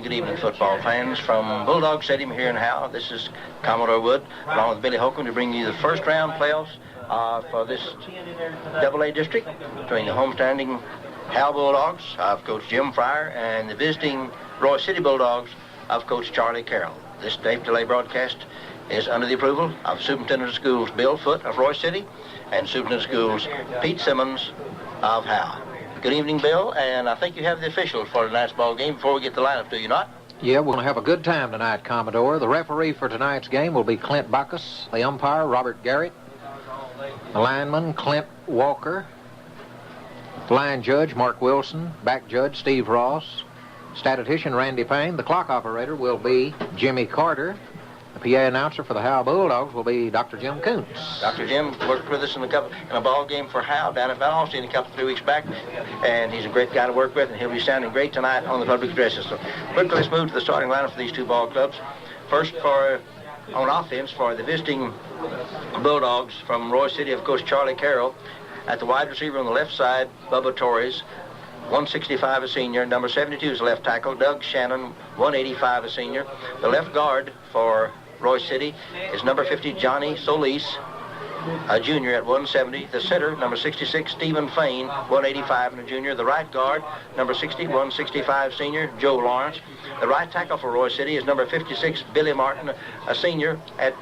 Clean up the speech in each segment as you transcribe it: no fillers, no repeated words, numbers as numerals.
and good evening, football fans. From Bulldog Stadium here in Howe, this is Commodore Wood, along with Billy Holcomb, to bring you the first round playoffs for this AA district between the homestanding Howe Bulldogs of Coach Jim Fryer and the visiting Royse City Bulldogs of Coach Charlie Carroll. This tape delay broadcast is under the approval of Superintendent of Schools Bill Foote of Royse City and Superintendent of Schools Pete Simmons of Howe. Good evening, Bill, and I think you have the officials for tonight's ball game before we get the lineup, do you not? Yeah, we're going to have a good time tonight, Commodore. The referee for tonight's game will be Clint Bacchus, the umpire, Robert Garrett, the lineman, Clint Walker, line judge, Mark Wilson, back judge, Steve Ross, statistician, Randy Payne. The clock operator will be Jimmy Carter. The PA announcer for the Howe Bulldogs will be Dr. Jim Koontz. Dr. Jim worked with us in a ball game for Howe down at Van Alstyne a couple 3 weeks back, and he's a great guy to work with, and he'll be sounding great tonight on the public address system. Quickly, let's move to the starting lineup for these two ball clubs. First, on offense for the visiting Bulldogs from Royse City of Coach Charlie Carroll. At the wide receiver on the left side, Bubba Torres, 165 a senior. Number 72 is left tackle, Doug Shannon, 185 a senior. The left guard for Royse City is number 50, Johnny Solis, a junior at 170. The center, number 66, Stephen Fain, 185 and a junior. The right guard, number 60, 165 senior, Joe Lawrence. The right tackle for Royse City is number 56, Billy Martin, a senior at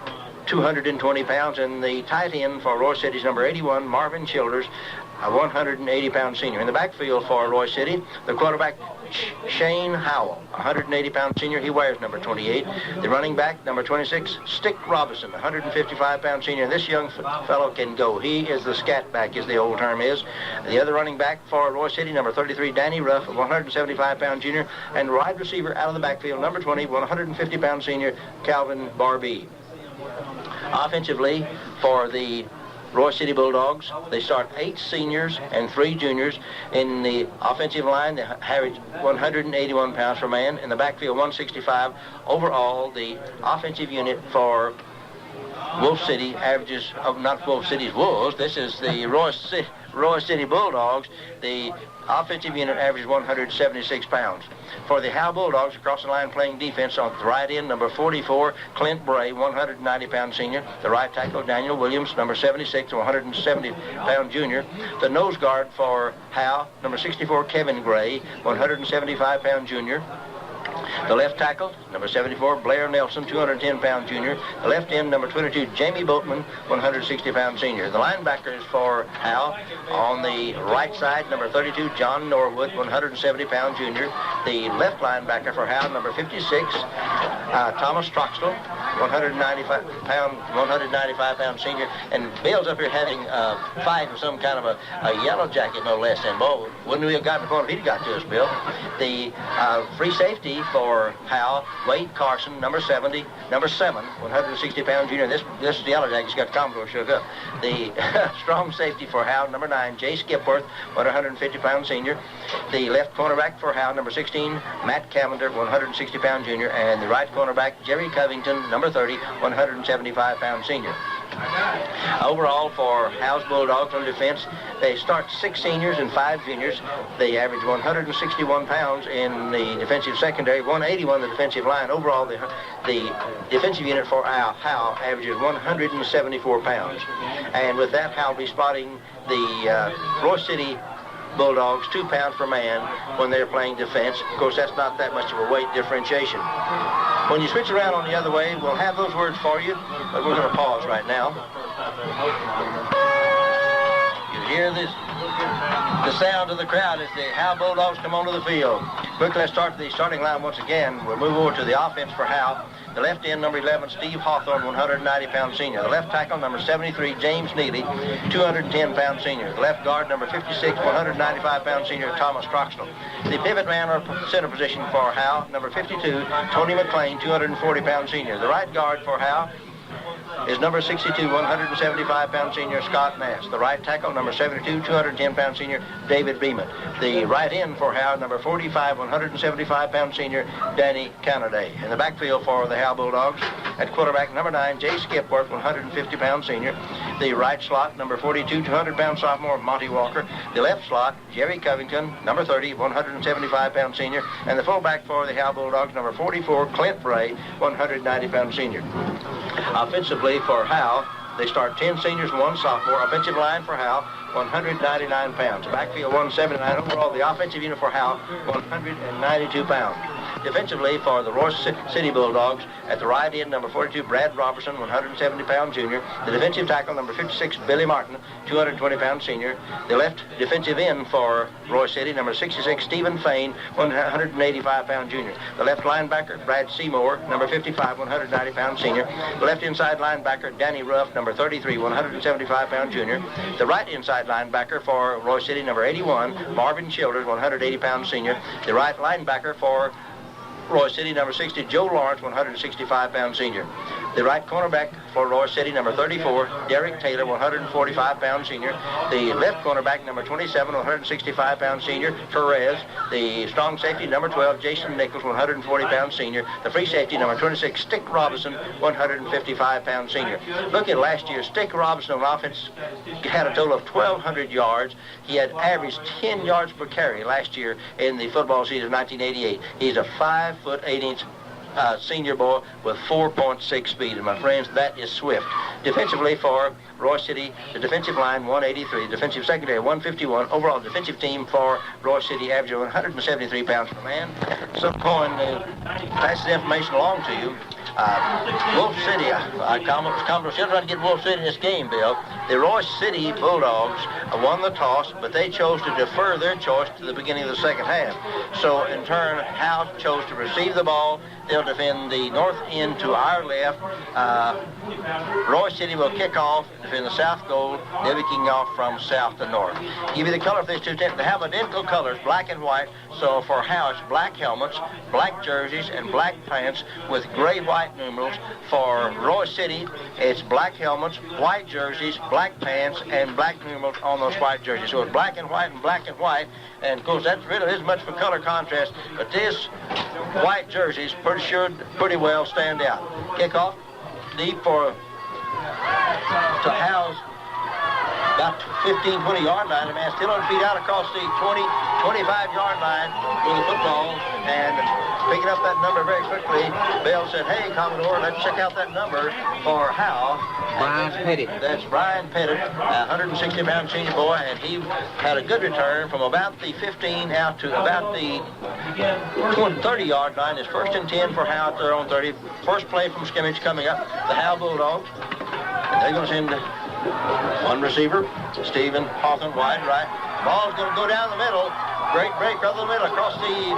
220 pounds. And the tight end for Royse City is number 81, Marvin Childers, a 180-pound senior. In the backfield for Royse City, the quarterback, Shane Howell, 180-pound senior. He wears number 28. The running back, number 26, Stick Robinson, 155-pound senior. This young fellow can go. He is the scat back, as the old term is. The other running back for Royse City, number 33, Danny Ruff, a 175-pound junior. And wide receiver out of the backfield, number 20, 150-pound senior, Calvin Barbee. Offensively, for the Royse City Bulldogs, they start 8 seniors and 3 juniors. In the offensive line, they average 181 pounds per man. In the backfield, 165. Overall, the offensive unit for Wolf City averages, not Wolf City's Wolves, this is the Royse City Bulldogs. The offensive unit averages 176 pounds. For the Howe Bulldogs, across the line playing defense on the right end, number 44, Clint Bray, 190-pound senior. The right tackle, Daniel Williams, number 76, 170-pound junior. The nose guard for Howe, number 64, Kevin Gray, 175-pound junior. The left tackle, number 74, Blair Nelson, 210-pound junior. The left end, number 22, Jamie Boatman, 160-pound senior. The linebackers for Howe, on the right side, number 32, John Norwood, 170-pound junior. The left linebacker for Howe, number 56, Thomas Troxel, 195-pound senior. And Bill's up here having a fight with some kind of a yellow jacket, no less than. Boy, wouldn't we have gotten the point if he'd got to us, Bill? The free safety for Howe, Wade Carson, number 70, number 7, 160-pound junior. This yellow jacket's got Commodore shook up. The strong safety for Howe, number 9, Jay Skipworth, 150-pound senior. The left cornerback for Howe, number 16, Matt Cavender, 160-pound junior. And the right cornerback, Jerry Covington, number 30, 175-pound senior. Overall, for Howe's Bulldogs on defense, they start 6 seniors and 5 juniors. They average 161 pounds in the defensive secondary, 181 the defensive line. Overall, the defensive unit for Howe averages 174 pounds. And with that, Howe will be spotting the Royse City Bulldogs 2 pounds per man when they're playing defense. Of course, that's not that much of a weight differentiation. When you switch around on the other way, we'll have those words for you, but we're going to pause right now. You hear this? The sound of the crowd as the Howe Bulldogs come onto the field. Quickly, let's start the starting line once again. We'll move over to the offense for Howe. The left end, number 11, Steve Hawthorne, 190-pound senior. The left tackle, number 73, James Neely, 210-pound senior. The left guard, number 56, 195-pound senior, Thomas Troxel. The pivot man or center position for Howe, number 52, Tony McLean, 240-pound senior. The right guard for Howe is number 62, 175-pound senior, Scott Nass. The right tackle, number 72, 210-pound senior, David Beeman. The right end for Howe, number 45, 175-pound senior, Danny Canaday. In the backfield for the Howe Bulldogs, at quarterback, number 9, Jay Skipworth, 150-pound senior. the right slot, number 42, 200-pound sophomore, Monty Walker. The left slot, Jerry Covington, number 30, 175-pound senior. And the fullback for the Howe Bulldogs, number 44, Clint Bray, 190-pound senior. Offensively for Howe, they start 10 seniors and 1 sophomore. Offensive line for Howe, 199 pounds. Backfield, 179. Overall, the offensive unit for Howe, 192 pounds. Defensively for the Royse City Bulldogs, at the right end, number 42, Brad Robertson, 170-pound junior. The defensive tackle, number 56, Billy Martin, 220-pound senior. The left defensive end for Royse City, number 66, Stephen Fain, 185-pound junior. The left linebacker, Brad Seymour, number 55, 190-pound senior. The left inside linebacker, Danny Ruff, number 33, 175-pound junior. The right inside linebacker for Royse City, number 81, Marvin Childers, 180-pound senior. The right linebacker for Royse City, number 60, Joe Lawrence, 165-pound senior. The right cornerback for Royse City, number 34, Derek Taylor, 145-pound senior. The left cornerback, number 27, 165-pound senior, Perez. The strong safety, number 12, Jason Nichols, 140-pound senior. The free safety, number 26, Stick Robinson, 155-pound senior. Look at last year, Stick Robinson on offense had a total of 1,200 yards. He had averaged 10 yards per carry last year in the football season of 1988. He's a 5'8" senior boy with 4.6 speed, and my friends, that is swift. Defensively for Royse City, the defensive line 183, defensive secondary 151, overall defensive team for Royse City averaging 173 pounds per man. So going to pass the information along to you. Wolf City, Commodore should run to get Wolf City in this game, Bill. The Royse City Bulldogs won the toss, but they chose to defer their choice to the beginning of the second half. So in turn, Howe chose to receive the ball. They'll defend the north end to our left. Royse City will kick off, defend the south goal. They'll be kicking off from south to north. Give you the color for these two teams. They have identical colors, black and white. So for Howe, it's black helmets, black jerseys, and black pants with gray-white numerals. For Royse City, it's black helmets, white jerseys, black pants, and black numerals on those white jerseys. So it's black and white and black and white. And of course, that really isn't much for color contrast, but this white jerseys pretty well stand out. Kickoff deep for to Howe's about 15-20 yard line. The man still on feet out across the 25-yard line with the football, and picking up that number very quickly. Bill said, "Hey, Commodore, let's check out that number for Howe." Brian Pettit. That's Brian Pettit, a 160-pound senior boy, and he had a good return from about the 15 out to about the 30-yard line. It's 1st and 10 for Howe at their own 30. First play from scrimmage coming up. The Howe Bulldogs. And they're going to send one receiver, Stephen Hawthorne, wide right. Ball's going to go down the middle. Great break right the middle across the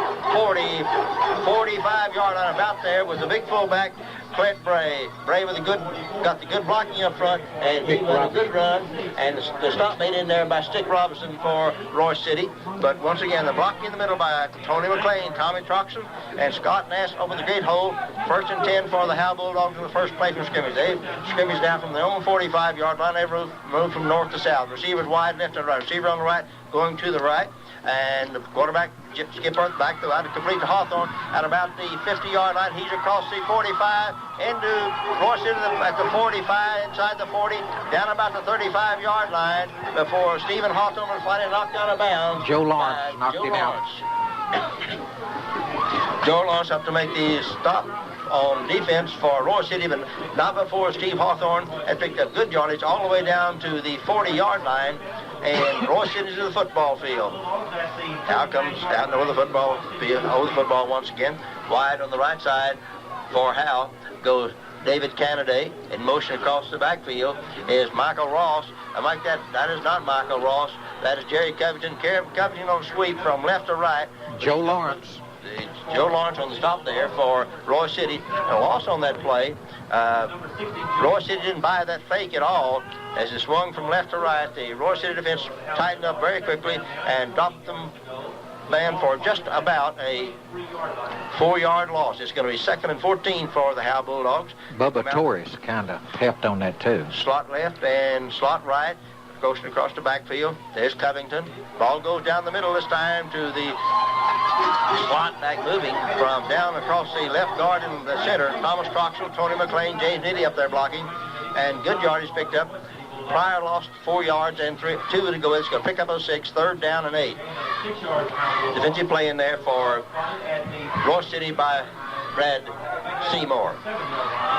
45-yard line, about there with the big fullback, Clint Bray. Bray with got the good blocking up front, and he won a good run. And the stop made in there by Stick Robinson for Royse City. But once again, the blocking in the middle by Tony McLean, Tommy Troxon, and Scott Nass over the great hole. 1st and 10 for the Howe Bulldogs in the first play from scrimmage. They scrimmage down from their own 45-yard line. They moved from north to south. Receivers wide left and right. Receiver on the right, going to the right. And the quarterback, skipper, back to complete to Hawthorne at about the 50-yard line. He's across the 45 into Royse City at the 45, inside the 40, down about the 35-yard line before Stephen Hawthorne was finally knocked out of bounds. Joe Lawrence knocked him out. Joe Lawrence up to make the stop on defense for Royse City, but not before Steve Hawthorne had picked up good yardage all the way down to the 40-yard line. And Royse City's to the football field. Now comes down over the football field, over the football once again. Wide on the right side for Howe goes David Canada. In motion across the backfield is Michael Ross. Mike, that is not Michael Ross. That is Jerry Covington. Covington on sweep from left to right. Joe Lawrence. Joe Lawrence on the stop there for Royse City. A loss on that play. Royse City didn't buy that fake at all. As it swung from left to right, the Royse City defense tightened up very quickly and dropped them man for just about a 4-yard loss. It's going to be 2nd and 14 for the Howe Bulldogs. Bubba Torres kind of helped on that too. Slot left and slot right. Coasting across the backfield. There's Covington. Ball goes down the middle this time to the slot back, moving from down across the left guard in the center. Thomas Troxell, Tony McLean, James Nitty up there blocking. And good yardage picked up Pryor lost 4 yards and 2 to go. It's going to pick up a 6, 3rd down and 8. Defensive play in there for Royse City by Brad Seymour.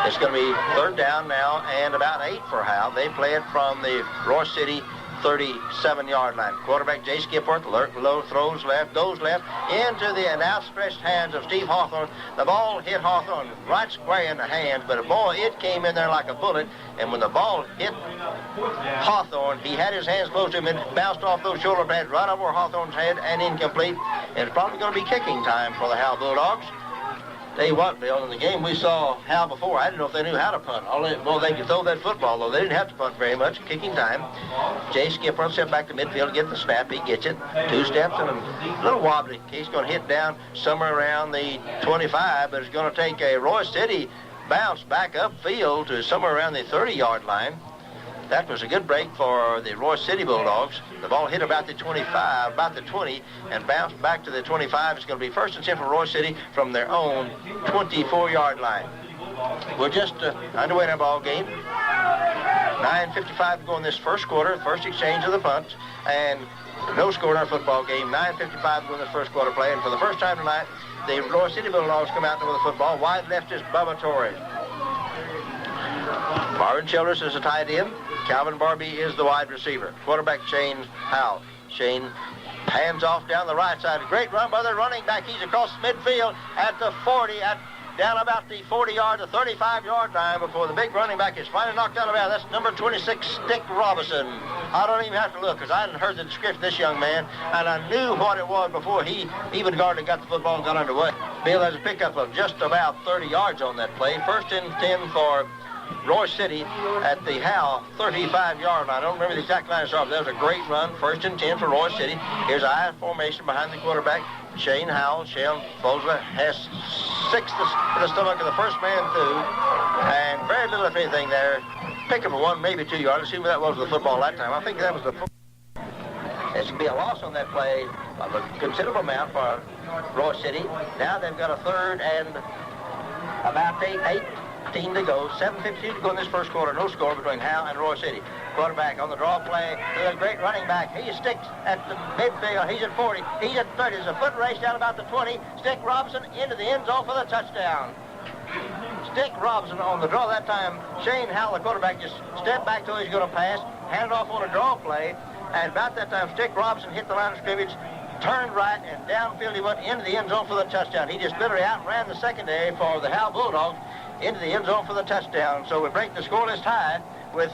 It's going to be 3rd down now and about 8 for Howe. They play it from the Royse City 37-yard line. Quarterback Jay Skipworth, low, throws left, goes left, into the outstretched hands of Steve Hawthorne. The ball hit Hawthorne right square in the hands, but boy, it came in there like a bullet, and when the ball hit Hawthorne, he had his hands close to him and bounced off those shoulder pads right over Hawthorne's head and incomplete. And it's probably going to be kicking time for the Howe Bulldogs. Tell you what, Bill, in the game we saw Howe before, I didn't know if they knew how to punt. Well, they could throw that football, though. They didn't have to punt very much. Kicking time. Jay Skipper step back to midfield to get the snap. He gets it. 2 steps and a little wobbly. He's going to hit down somewhere around the 25, but it's going to take a Royse City bounce back upfield to somewhere around the 30-yard line. That was a good break for the Royse City Bulldogs. The ball hit about the 25, about the 20, and bounced back to the 25. It's going to be 1st and 10 for Royse City from their own 24-yard line. We're just underway in our ball game. 9:55 to go in this first quarter, first exchange of the punts, and no score in our football game. 9:55 to go in this first quarter play, and for the first time tonight, the Royse City Bulldogs come out with the football. Wide left is Bubba Torres. Marvin Childress is a tight end. Calvin Barbie is the wide receiver. Quarterback Shane Howe. Shane hands off down the right side. A great run by the running back. He's across midfield at the 40, down about the 40-yard to 35-yard line before the big running back is finally knocked out of bounds. That's number 26, Stick Robinson. I don't even have to look because I hadn't heard the description of this young man, and I knew what it was before he even got the football and got underway. Bill has a pickup of just about 30 yards on that play. 1st and 10 for Royse City at the Howe 35-yard line. I don't remember the exact line of start, but that was a great run. 1st and 10 for Royse City. Here's I formation behind the quarterback. Shane Howell. Shane Fosler has 6 in the stomach of the first man through. And very little, if anything, there. Pick up a 1, maybe 2 yards. Let's see what that was with the football that time. I think that was the football. It's going to be a loss on that play of a considerable amount for Royse City. Now they've got a 3rd and about 18 to go. 7:52 to go in this first quarter. No score between Howe and Royse City. Quarterback on the draw play. There's a great running back. He sticks at the midfield. He's at 40. He's at 30. There's a foot race down about the 20. Stick Robinson into the end zone for the touchdown. Stick Robinson on the draw that time. Shane Howell, the quarterback, just stepped back till he's going to pass. Handed off on a draw play. And about that time, Stick Robinson hit the line of scrimmage, turned right, and downfield he went into the end zone for the touchdown. He just literally outran the secondary for the Howe Bulldogs into the end zone for the touchdown. So we break the scoreless tie with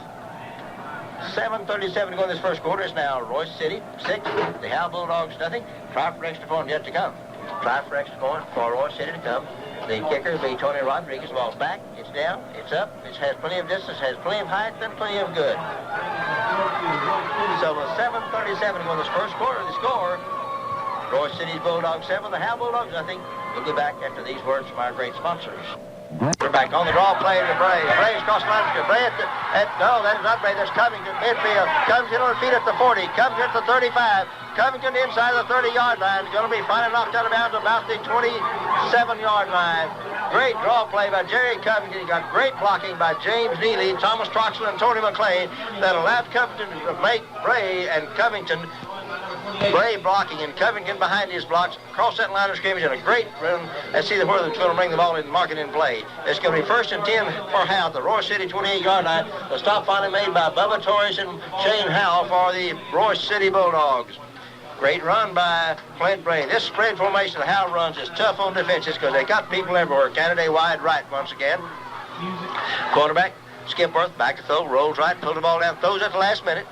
7:37 to go in this first quarter. It's now Royse City 6, the Howe Bulldogs nothing. Try for extra point yet to come. Try for extra point for Royse City to come. The kicker will be Tony Rodriguez. Ball's back, it's down, it's up, it has plenty of distance, has plenty of height, and plenty of good. So with 7:37 to go in this first quarter, the score, Royse City's Bulldogs 7, the Howe Bulldogs nothing. We'll be back after these words from our great sponsors. We're back on the draw play to Bray. Bray's cross line to Bray no, that is not Bray. That's Covington midfield. Covington on his feet at the 40. Covington at the 35. Covington inside the 30-yard line. Going to be finally knocked out of bounds about the 27-yard line. Great draw play by Jerry Covington. He got great blocking by James Neely, Thomas Troxel, and Tony McLean that allowed Covington to make Bray and Covington. Bray blocking and Covington behind his blocks. Across that line of scrimmage in a great run. Let's see where they're going to bring the ball in and mark it in play. It's going to be 1st and 10 for Howe at the Royse City 28-yard line. The stop finally made by Bubba Torres and Shane Howell for the Royse City Bulldogs. Great run by Clint Bray. This spread formation of Howe runs is tough on defenses because they got people everywhere. Kennedy wide right once again. Quarterback, Skipworth, back to throw, rolls right, pulls the ball down, throws at the last minute.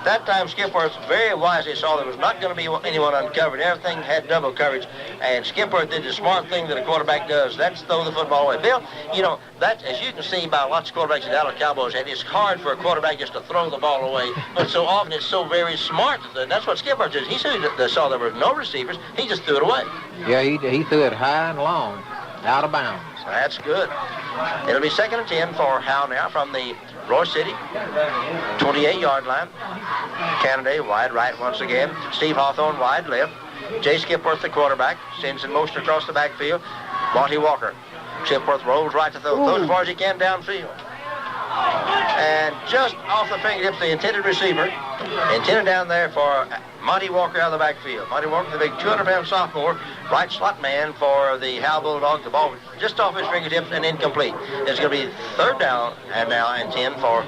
That time Skipworth very wisely saw there was not going to be anyone uncovered. Everything had double coverage, and Skipworth did the smart thing that a quarterback does. That's throw the football away. Bill, you know, that, as you can see by lots of quarterbacks the Dallas Cowboys, and it's hard for a quarterback just to throw the ball away, but so often it's so very smart. That's what Skipworth did. He saw there were no receivers. He just threw it away. Yeah, he threw it high and long, out of bounds. That's good. It'll be 2nd and 10 for Howe now from the Royse City 28-yard line. Kennedy wide right once again. Steve Hawthorne wide left. Jay Skipworth, the quarterback, sends in motion across the backfield. Monty Walker. Skipworth rolls right to throw. Throws as far as he can downfield. and just off the fingertips, the intended receiver, intended down there for Monty Walker out of the backfield. Monty Walker, the big 200-pound sophomore, right slot man for the Howe Bulldogs. The ball was just off his fingertips and incomplete. It's going to be third down and now and 10 for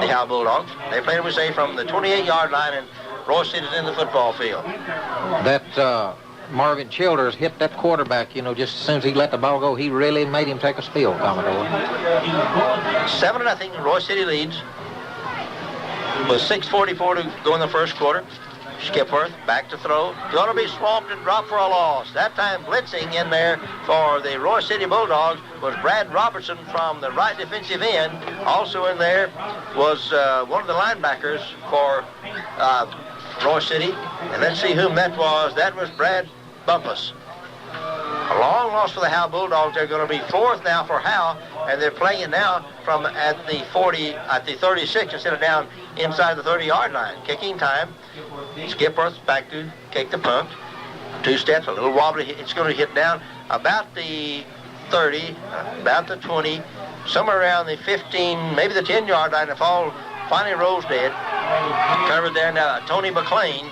the Howe Bulldogs. They played, we say, from the 28-yard line, and Royse City's in the football field. That Marvin Childers hit that quarterback, you know, just as soon as he let the ball go, he really made him take a spill, Commodore. 7-0, Royse City leads with 6:44 to go in the first quarter. Skipworth back to throw. Going to be swamped and dropped for a loss. That time blitzing in there for the Royse City Bulldogs was Brad Robertson from the right defensive end. Also in there was one of the linebackers for Royse City. And let's see whom that was. That was Brad Bumpus. A long loss for the Howe Bulldogs. They're going to be fourth now for Howe, and they're playing it now from at the 36 instead of down inside the 30-yard line. Kicking time. Skipworth's back to kick the punt. 2 steps, a little wobbly. It's going to hit down about the 30, about the 20, somewhere around the 15, maybe the 10-yard line. The ball finally rolls dead. Covered there now, Tony McLean.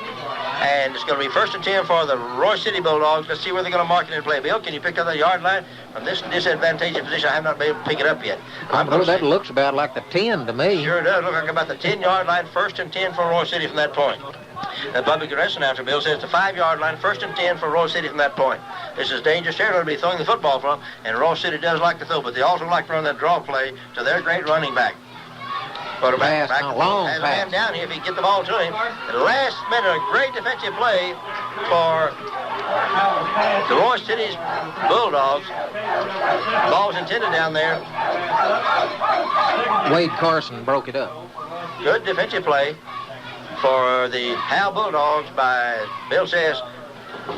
And it's going to be 1st and 10 for the Royse City Bulldogs. Let's see where they're going to mark it and play. Bill, can you pick up the yard line? From this disadvantageous position, I have not been able to pick it up yet. That looks about like the 10 to me. Sure does. Look like about the 10-yard line, 1st and 10 for Royse City from that point. The public address announcer, Bill, says the 5-yard line, 1st and 10 for Royse City from that point. This is dangerous territory to be throwing the football from, and Royse City does like to throw, but they also like to run that draw play to their great running back. Pass, long has pass. a man down here if he can get the ball to him. At the last minute, a great defensive play for the Royse City's Bulldogs. The ball was intended down there. Wade Carson broke it up. Good defensive play for the Howe Bulldogs by, Bill says,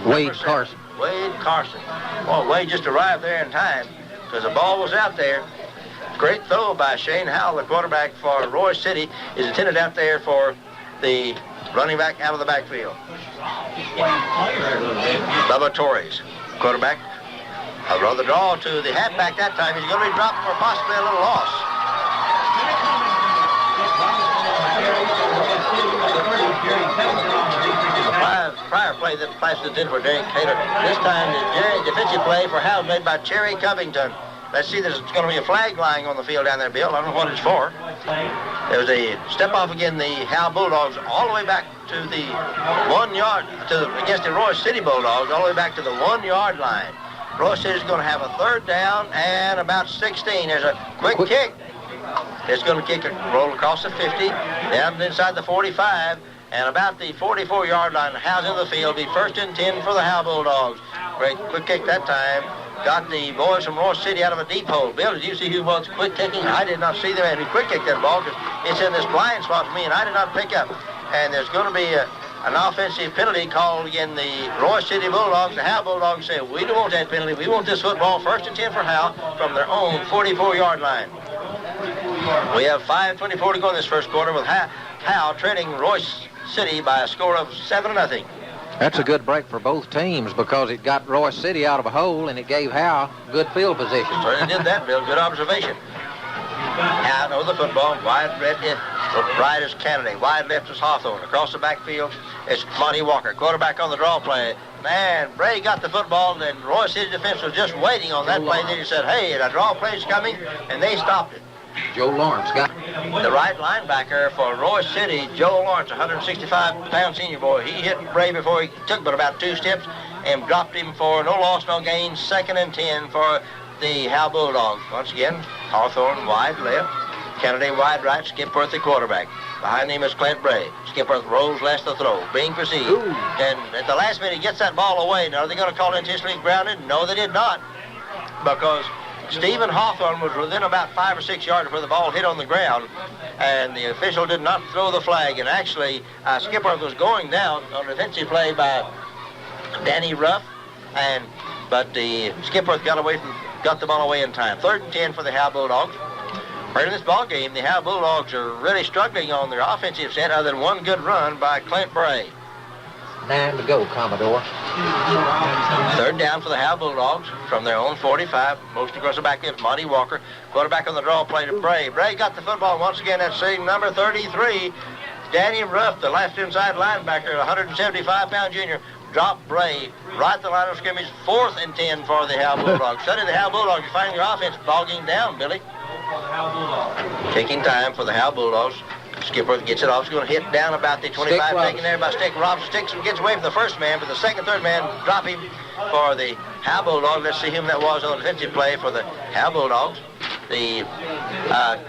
Wade Carson. Wade Carson. Well, Wade just arrived there in time because the ball was out there. Great throw by Shane Howell, the quarterback for Royse City, is intended out there for the running back out of the backfield. Bubba Torres, quarterback. I'll run the draw to the halfback that time. He's going to be dropped for possibly a little loss. Prior play that Placer did for Derek Taylor. This time the defensive play for Howell made by Cherry Covington. Let's see, there's going to be a flag lying on the field down there, Bill. I don't know what it's for. There was a step off again, the Howe Bulldogs, all the way back to the 1 yard, against the Royse City Bulldogs, all the way back to the 1 yard line. Royse City's going to have a 3rd down and about 16. There's a quick kick. It's going to kick it, roll across the 50, down inside the 45, and about the 44-yard line. Howe's in the field, be 1st and 10 for the Howe Bulldogs. Great quick kick that time. Got the boys from Royse City out of a deep hole. Bill, did you see who was quick kicking? I did not see them, and he quick kicked that ball because it's in this blind spot for me, and I did not pick up. And there's going to be an offensive penalty called again. The Royse City Bulldogs, the Howe Bulldogs say, we don't want that penalty. We want this football 1st and 10 for Howe from their own 44-yard line. We have 5:24 to go in this first quarter with Howe trailing Royse City by a score of 7-0. That's a good break for both teams because it got Royse City out of a hole and it gave Howe good field position. Certainly did that, Bill. Good observation. Howe knows the football. Wide right is Kennedy. Wide left is Hawthorne. Across the backfield, it's Monty Walker. Quarterback on the draw play. Man, Bray got the football, and Royse City defense was just waiting on that play. Then he said, hey, the draw play's coming, and they stopped it. Joe Lawrence got it. The right linebacker for Royse City, Joe Lawrence, 165-pound senior boy. He hit Bray before he took but about 2 steps and dropped him for no loss, no gain. 2nd and 10 for the Howe Bulldogs. Once again, Hawthorne wide left, Kennedy wide right, Skipworth the quarterback. Behind him is Clint Bray. Skipworth rolls last to throw, being pursued. And at the last minute, he gets that ball away. Now, are they going to call it intentionally grounded? No, they did not, because Stephen Hawthorne was within about 5 or 6 yards where the ball hit on the ground, and the official did not throw the flag. And actually, Skipworth was going down on a defensive play by Danny Ruff, but the Skipworth got the ball away in time. 3rd and 10 for the Howe Bulldogs. In this ball game, the Howe Bulldogs are really struggling on their offensive set, other than one good run by Clint Bray. 9 to go, Commodore. 3rd Third down for the Howe Bulldogs from their own 45. Most across the back is Monty Walker. Quarterback on the draw play to Bray. Bray got the football once again. That's seeing number 33, Danny Ruff, the left inside linebacker, 175-pound junior. Dropped Bray right at the line of scrimmage. 4th and 10 for the Howe Bulldogs. Suddenly the Howe Bulldogs are finding their offense. Ball game down, Billy. Taking time for the Howe Bulldogs. Skipper gets it off. He's going to hit down about the 25, taken there by Stick Robinson. Sticks and gets away from the first man, but the second, third man drop him for the Howe Bulldogs. Let's see whom that was on the defensive play for the Howe Bulldogs. The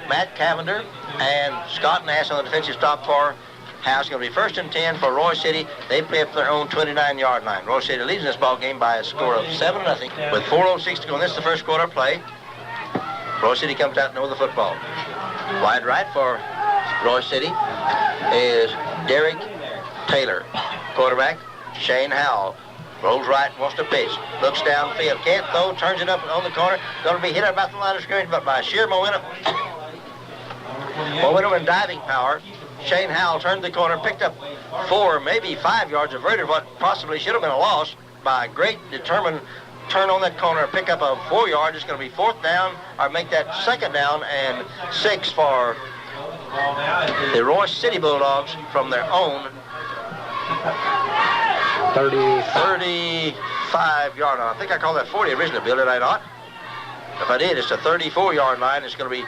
Matt Cavender and Scott Nass on the defensive stop for Howe's going to be 1st and 10 for Royse City. They play up their own 29-yard line. Royse City leads this ball game by a score of 7-0 with 4:06 to go. And this is the first quarter play. Royse City comes out and over the football. Wide right for Royse City is Derek Taylor. Quarterback, Shane Howell. Rolls right, wants to pitch. Looks downfield. Can't throw, turns it up on the corner. Going to be hit about the line of scrimmage, but by sheer momentum and diving power, Shane Howell turned the corner, picked up 4, maybe 5 yards, averted what possibly should have been a loss by a great determined turn on that corner, pick up a 4 yard. It's going to be 4th down, or make that 2nd down and 6 for the Royse City Bulldogs from their own 35-yard line. I think I called that 40 originally, Bill, did I not? If I did, it's a 34-yard line. It's going to be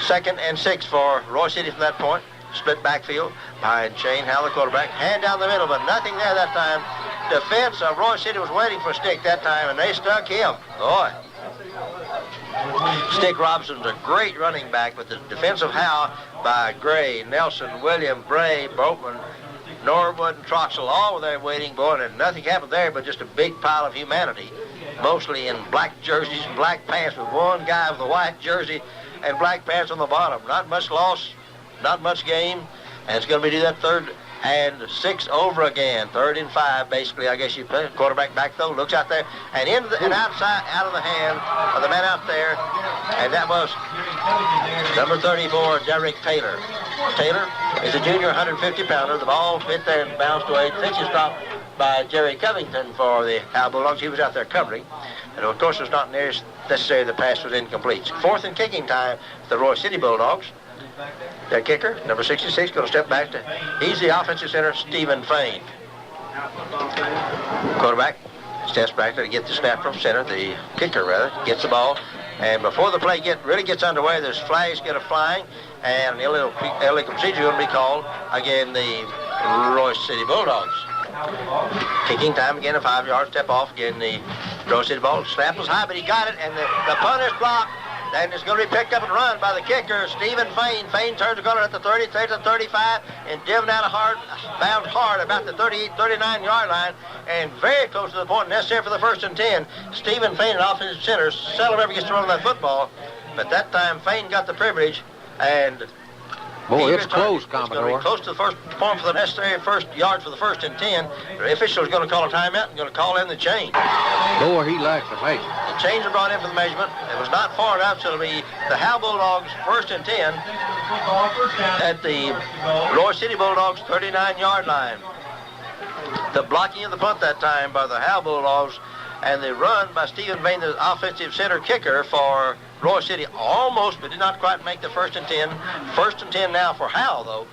2nd and 6 for Royse City from that point. Split backfield behind Shane Howell, the quarterback. Hand down the middle, but nothing there that time. Defense of Royse City was waiting for Stick that time, and they stuck him. Boy. Stick Robinson's a great running back, but the defensive Howe by Gray, Nelson, William, Bray, Boatman, Norwood, and Troxel, all were there waiting, boy, and nothing happened there but just a big pile of humanity, mostly in black jerseys and black pants, with one guy with a white jersey and black pants on the bottom. Not much loss, not much game, and it's going to be do that 3rd and 6 over again. 3rd and 5, basically, I guess you play. Quarterback back throw, looks out there, and into the, and outside, out of the hand of the man out there, and that was number 34, Derek Taylor. Taylor is a junior 150-pounder. The ball hit there and bounced away. Pitches stopped by Jerry Covington for the Howe Bulldogs. He was out there covering. And of course, it was not necessary the pass was incomplete. 4th and kicking time for the Royse City Bulldogs. Their kicker, number 66, going to step back to, he's the offensive center, Stephen Fain. Quarterback steps back to get the snap from center, the kicker rather, gets the ball. And before the play really gets underway, there's flags get a flying, and an illegal procedure will be called again the Royse City Bulldogs. Kicking time again, a 5-yard step off again. The Royse City ball snap was high, but he got it, and the punt is blocked. And it's going to be picked up and run by the kicker, Stephen Fain. Fain turns the corner at the 30, takes the 35, and driven out bound hard about the 39-yard line, and very close to the point necessary for the 1st and 10. Stephen Fain, an offensive center, seldom ever gets to run that football, but that time Fain got the privilege, and boy, it's close, Commodore. It's going to be close to the first point for the necessary 1st yard for the 1st and 10. The official is going to call a timeout and going to call in the change. Boy, he likes to make it. The chains are brought in for the measurement. It was not far enough, so it'll be the Howe Bulldogs 1st and 10 at the Royse City Bulldogs 39-yard line. The blocking of the punt that time by the Howe Bulldogs, and the run by Stephen Fain, the offensive center kicker for Royse City, almost but did not quite make the 1st and 10. 1st and 10 now for Howe, though,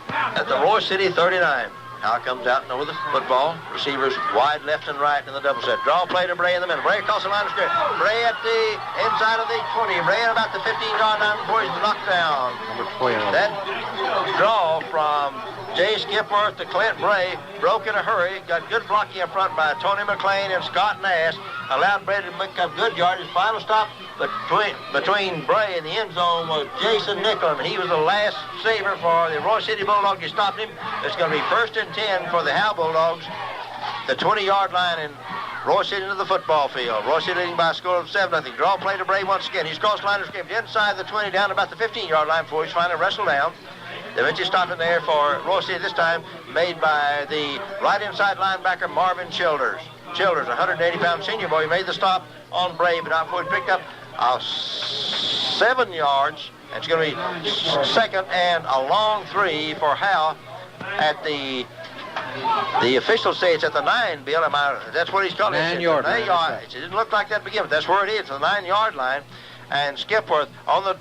at the Royse City 39. Howe comes out and over the football. Receivers wide left and right in the double set. Draw play to Bray in the middle. Bray across the line of scrimmage. Bray at the inside of the 20. Bray at about the 15-yard line before he's knocked down. Number 12. That draw from Jay Skipworth to Clint Bray broke in a hurry. Got good blocking up front by Tony McLean and Scott Nass. Allowed Bray to make up good yardage. Final stop between Bray and the end zone was Jason Nicklin. He was the last saver for the Royse City Bulldogs. He stopped him. It's going to be 1st and 10 for the Howe Bulldogs. The 20-yard line, and Royse City into the football field. Royse City leading by a score of 7-0. Draw play to Bray once again. He's crossed the line of scrimmage inside the 20 down about the 15-yard line before he's finally wrestled down. The eventually stopped in there for Royse City this time, made by the right inside linebacker Marvin Childers. Childers, 180-pound senior boy, he made the stop on Bray, but not before he picked up 7 yards. It's going to be 2nd and a long 3 for Howe at the The officials say it's at the 9, Bill. That's what he's calling it. 9-yard line. It didn't look like that to begin with. That's where it is, the 9-yard line. And Skipworth on the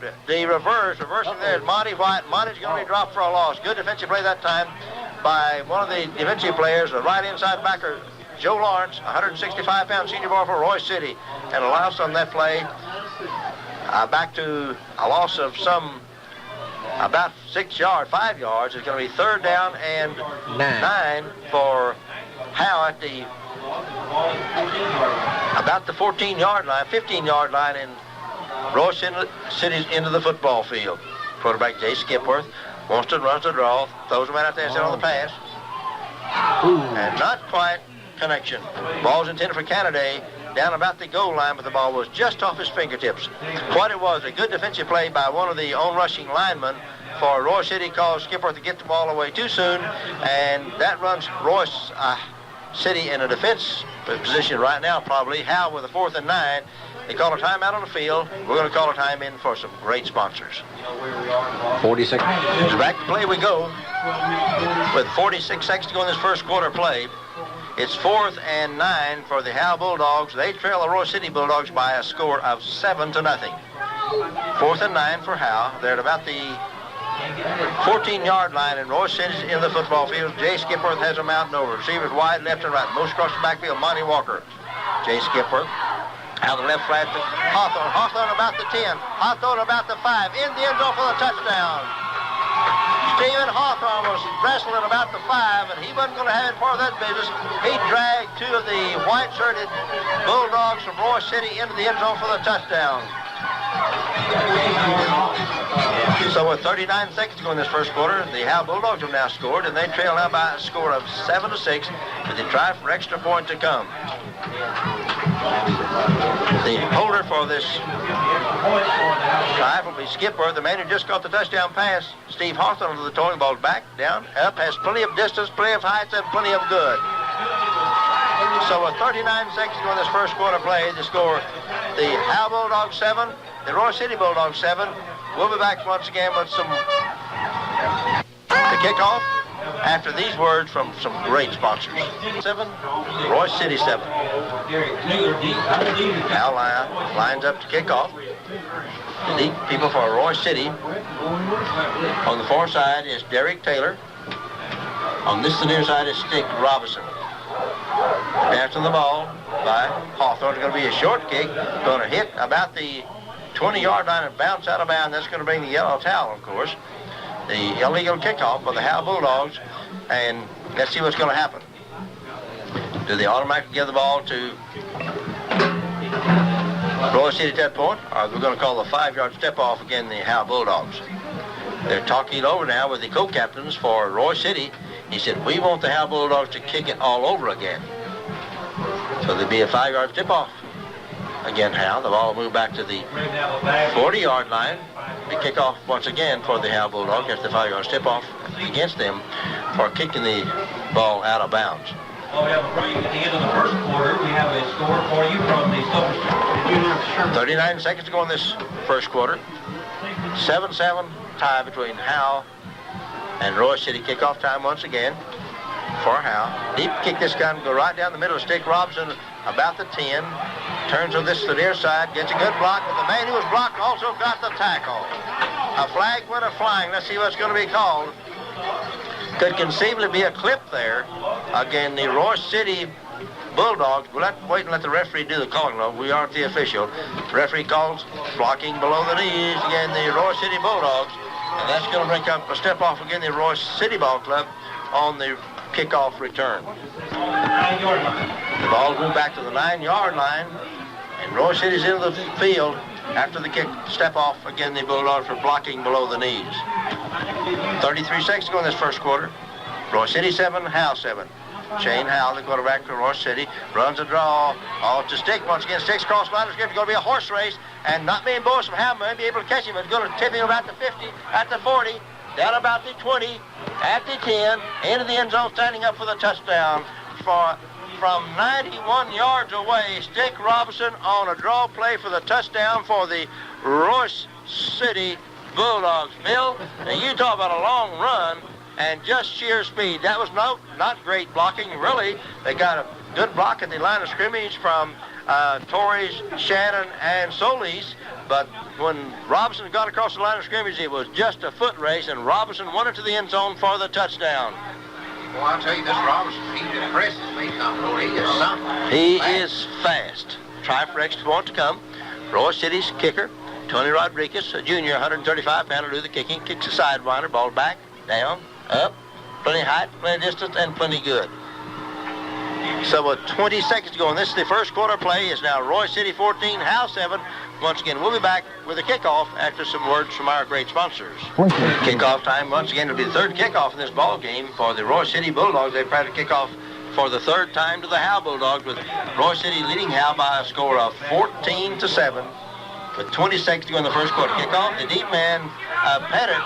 reversing there is Monty White. Monty's going to be dropped for a loss. Good defensive play that time by one of the defensive players, the right inside backer, Joe Lawrence, 165-pound senior ball for Royse City. And a loss on that play. Back to a loss of about 5 yards. It's going to be 3rd down and 9 for Howe at about the 15-yard line in Royse City's into the football field. Quarterback Jay Skipworth runs to draw, throws a man out there instead on the pass. And not quite connection. Ball's intended for Canada down about the goal line, but the ball was just off his fingertips. What it was, a good defensive play by one of the on-rushing linemen for Royse City, caused Skipworth to get the ball away too soon, and that runs Royse City in a defense position right now, probably. Howe with a 4th and 9. They call a timeout on the field. We're going to call a time in for some great sponsors. 46. Back to play we go. With 46 seconds to go in this first quarter play. It's 4th and 9 for the Howe Bulldogs. They trail the Royse City Bulldogs by a score of 7-0. 4th and 9 for Howe. They're at about the 14-yard line, and Royse City's in the football field. Jay Skipworth has them out and over. Receivers wide left and right. Most across the backfield, Monty Walker. Jay Skipworth. Out the left flat to Hawthorne. Hawthorne about the 10. Hawthorne about the 5. In the end zone for the touchdown. Stephen Hawthorne was wrestling about the 5, and he wasn't going to have it part of that business. He dragged 2 of the white-shirted Bulldogs from Royse City into the end zone for the touchdown. So with 39 seconds to go in this first quarter, the Howe Bulldogs have now scored, and they trail now by a score of 7-6, with the try for extra point to come. The holder for this drive will be Skipworth, the man who just got the touchdown pass. Steve Hawthorne to the towing ball, back, down, up, has plenty of distance, plenty of height, and plenty of good. So with 39 seconds to go in this first quarter play, the score, the Howe Bulldogs 7, the Royse City Bulldogs 7. We'll be back once again with some the kickoff after these words from some great sponsors. 7, Royse City 7. Howe lines up to kick off. The deep people for Royse City. On the far side is Derek Taylor. On this near side is Stick Robinson. Pass on the ball by Hawthorne. It's going to be a short kick. Going to hit about the 20-yard line and bounce out of bounds. That's going to bring the yellow towel, of course. The illegal kickoff by the Howe Bulldogs. And let's see what's going to happen. Do they automatically give the ball to Royse City at that point? Or we're going to call the 5-yard step off again, the Howe Bulldogs. They're talking it over now with the co-captains for Royse City. He said, we want the Howe Bulldogs to kick it all over again. So there'll be a 5-yard step off. Again, Howe, the ball will move back to the 40-yard line. The kickoff once again for the Howe Bulldogs. That's the 5-yard step off against them for kicking the ball out of bounds. Well, we have a break at the end of the first quarter. We have a score for you from the Silver Star. 39 seconds to go in this first quarter. 7-7 tie between Howe and Royse City. Kickoff time once again for Howe. Deep kick this gun, go right down the middle of Stick Robinson, about the 10. Turns on this to the near side, gets a good block, but the man who was blocked also got the tackle. A flag went a-flying. Let's see what's going to be called. Could conceivably be a clip there. Again, the Royse City Bulldogs, we'll have to wait and let the referee do the calling, though. We aren't the official. The referee calls blocking below the knees. Again, the Royse City Bulldogs. And that's going to bring up a step off again, the Royse City Ball Club on the kickoff return. The ball moved back to the 9-yard line, and Royse City's into the field after the kick step off again, the Bulldogs for blocking below the knees. 33 seconds to go in this first quarter. Royse City 7, Howe 7. Shane Howe, the quarterback for Royse City, runs a draw off to Stick. Once again, Stick's cross line. It's going to be a horse race, and not many boys from Howe may be able to catch him. It's going to tip him about the 50, at the 40, down about the 20, at the 10, into the end zone, standing up for the touchdown from 91 yards away. Stick Robinson on a draw play for the touchdown for the Royse City Bulldogs. Bill, now you talk about a long run. and just sheer speed. That was not great blocking, really. They got a good block at the line of scrimmage from Torres, Shannon, and Solis. But when Robinson got across the line of scrimmage, it was just a foot race, and Robinson won it to the end zone for the touchdown. Well, I'll tell you, this Robinson, he impresses me, Commodore. He is something. He is fast. Try for extra point to come. Royse City's kicker, Tony Rodriguez, a junior, 135-pounder, do the kicking. Kicks a sidewinder, ball back, down, up. Plenty height, plenty distance, and plenty good. So with 20 seconds to go, and this is the first quarter play, is now Royse City 14, Howe 7. Once again, we'll be back with a kickoff after some words from our great sponsors. Kickoff time, once again, will be the third kickoff in this ball game for the Royse City Bulldogs. They try to kick off for the third time to the Howe Bulldogs, with Royse City leading Howe by a score of 14-7. With 20 seconds to go in the first quarter. Kickoff, the deep man, Pettit,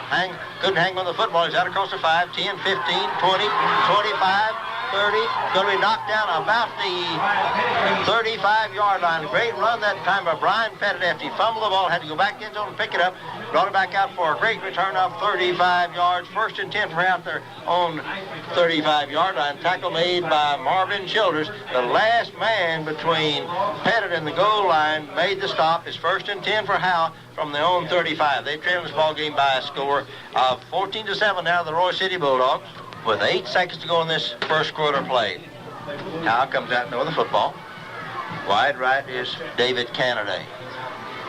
couldn't hang on the football. He's out across the 5, 10, 15, 20, 25, 30. Going to be knocked down about the 35-yard line. A great run that time by Brian Pettit. After he fumbled the ball, had to go back in zone and pick it up. Brought it back out for a great return of 35 yards. First and 10 for out there on 35-yard line. Tackle made by Marvin Childers. The last man between Pettit and the goal line made the stop. It's first and 10 for Howe from their own 35. They trail this ball game by a score of 14-7 now to the Royse City Bulldogs. With 8 seconds to go in this first quarter play. Howe comes out with the football. Wide right is David Canada.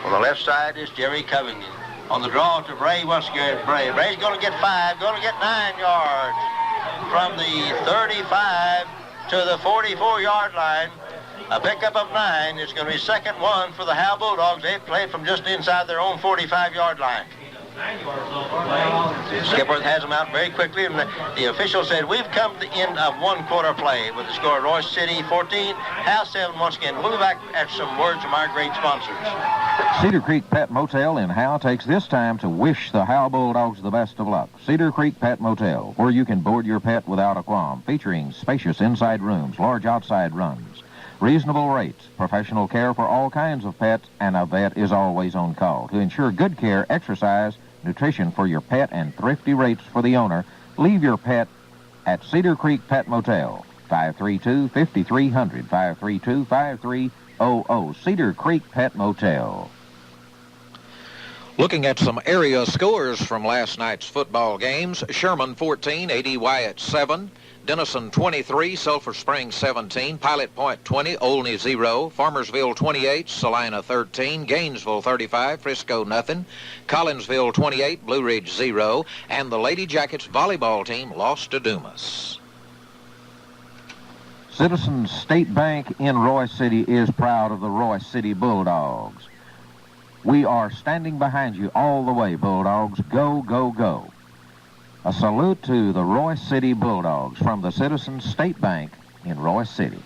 On the left side is Jerry Covington. On the draw to Bray once again. Bray's going to get 5, going to get 9 yards. From the 35 to the 44-yard line. A pickup of 9. It's going to be second one for the Howe Bulldogs. They played from just inside their own 45-yard line. Skipworth has them out very quickly, and the official said, we've come to the end of one quarter play with the score Royse City 14, Howe 7 once again. We'll be back after some words from our great sponsors. Cedar Creek Pet Motel in Howe takes this time to wish the Howe Bulldogs the best of luck. Cedar Creek Pet Motel, where you can board your pet without a qualm, featuring spacious inside rooms, large outside runs, reasonable rates, professional care for all kinds of pets, and a vet is always on call. To ensure good care, exercise, nutrition for your pet, and thrifty rates for the owner, leave your pet at Cedar Creek Pet Motel, 532-5300, 532-5300, Cedar Creek Pet Motel. Looking at some area scores from last night's football games, Sherman 14, A.D. Wyatt 7, Denison 23, Sulphur Springs 17, Pilot Point 20, Olney 0, Farmersville 28, Salina 13, Gainesville 35, Frisco nothing, Collinsville 28, Blue Ridge 0, and the Lady Jackets volleyball team lost to Dumas. Citizens State Bank in Royse City is proud of the Royse City Bulldogs. We are standing behind you all the way, Bulldogs. Go, go, go. A salute to the Royse City Bulldogs from the Citizens State Bank in Royse City.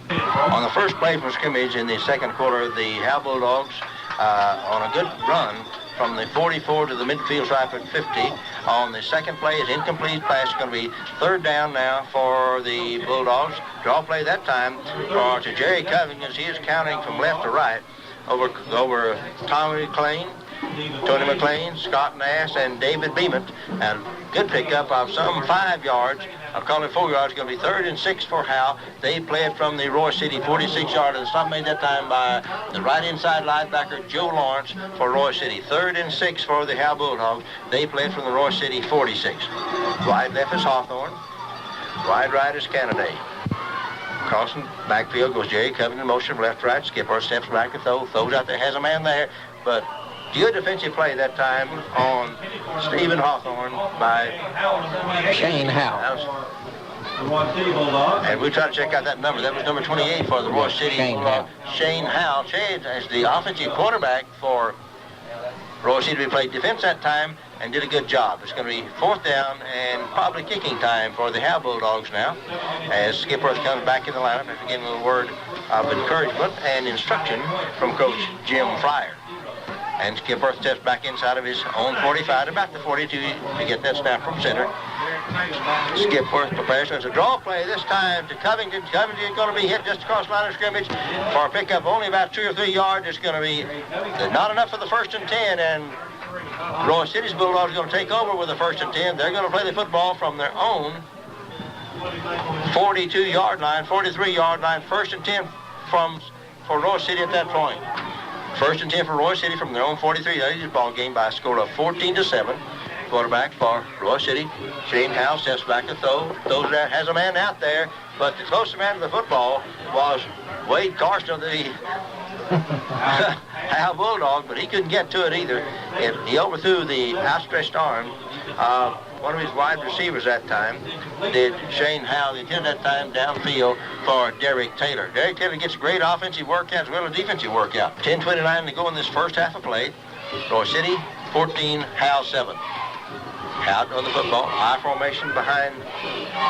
On the first play from scrimmage in the second quarter, the Howe Bulldogs on a good run from the 44 to the midfield stripe at 50. On the second play is incomplete pass. It's going to be third down now for the Bulldogs. Draw play that time to Jerry Covington as he is counting from left to right over Tommy McLean, Tony McLean, Scott Nass, and David Beeman. And good pickup of some 5 yards. I'll call it 4 yards. It's going to be 3rd and 6 for Howe. They play it from the Royse City 46-yard. And the stop made that time by the right inside linebacker, Joe Lawrence, for Royse City. 3rd and 6 for the Howe Bulldogs. They play it from the Royse City 46. Wide left is Hawthorne. Wide right is Canada. Crossing backfield goes Jerry Covington, motion from left to right. Skipper steps back and throws out there, has a man there. But good defensive play that time on Stephen Hawthorne by Shane Howe. And we try to check out that number. That was number 28 for the Royse City. Shane Howe as the offensive quarterback for Royse City. Played defense that time and did a good job. It's going to be 4th down and probably kicking time for the Howe Bulldogs now, as Skipworth comes back in the lineup after getting a little word of encouragement and instruction from Coach Jim Fryer. And Skipworth steps back inside of his own 45, about the 42, to get that snap from center. Skipworth prepares. There's a draw play this time to Covington. Covington is going to be hit just across the line of scrimmage for a pickup only about 2 or 3 yards. It's going to be not enough for the 1st and 10, and Royse City's Bulldogs are going to take over with the 1st and 10. They're going to play the football from their own 42-yard line, 43-yard line, 1st and 10 for Royse City at that point. 1st and 10 for Royse City from their own 43. That is the ball game by a score of 14-7. Quarterback for Royse City, Shane Howe steps back to throw. Throws that, has a man out there, but the closest man to the football was Wade Carson of the Howe Bulldog, but he couldn't get to it either. He overthrew the outstretched arm. One of his wide receivers that time did Shane Howe. He intended that time downfield for Derek Taylor. Derek Taylor gets a great offensive workout as well as defensive workout. 10:29 to go in this first half of play. Royse City 14, Howe 7. Out on the football, high formation behind,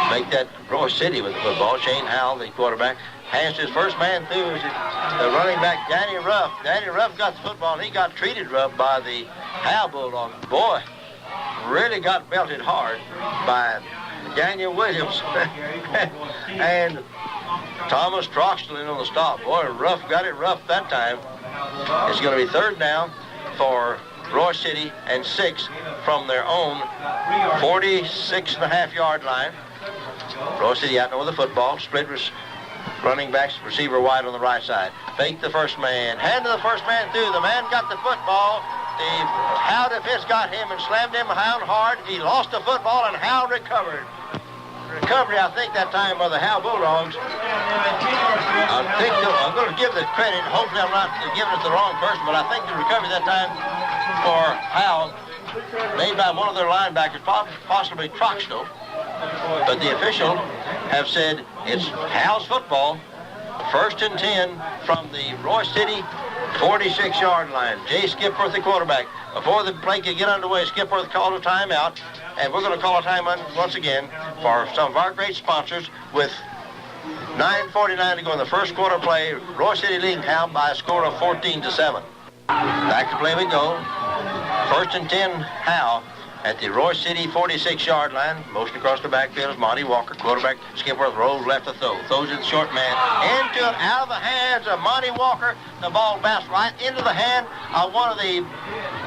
make that Royse City with the football. Shane Howe, the quarterback, hands his first man through the running back, Danny Ruff. Danny Ruff got the football, and he got treated rough by the Howe Bulldogs. Boy, really got belted hard by Daniel Williams. And Thomas Troxton on the stop. Boy, Ruff got it rough that time. It's going to be 3rd down for Royse City and 6 from their own 46.5-yard line. Royse City out with the football. Split running backs, receiver wide on the right side. Fake the first man. Hand to the first man through. The man got the football. The Howe defense got him and slammed him hard. He lost the football and Howe recovered. Recovery, I think, that time by the Howe Bulldogs. I'm going to give the credit. Hopefully I'm not giving it to the wrong person, but I think the recovery that time for Howe made by one of their linebackers, possibly Troxton. But the officials have said it's Howe's football. 1st and 10 from the Royse City 46-yard line. Jay Skipworth, the quarterback. Before the play could get underway, Skipworth called a timeout. And we're going to call a timeout once again for some of our great sponsors with 9:49 to go in the first quarter play. Royse City leading Howe by a score of 14-7. Back to play we go. 1st and 10, Howe at the Royse City 46-yard line. Motion across the backfield is Monty Walker. Quarterback Skipworth rolls left to throw. Throws it to the short man. Out of the hands of Monty Walker. The ball bounced right into the hand of one of the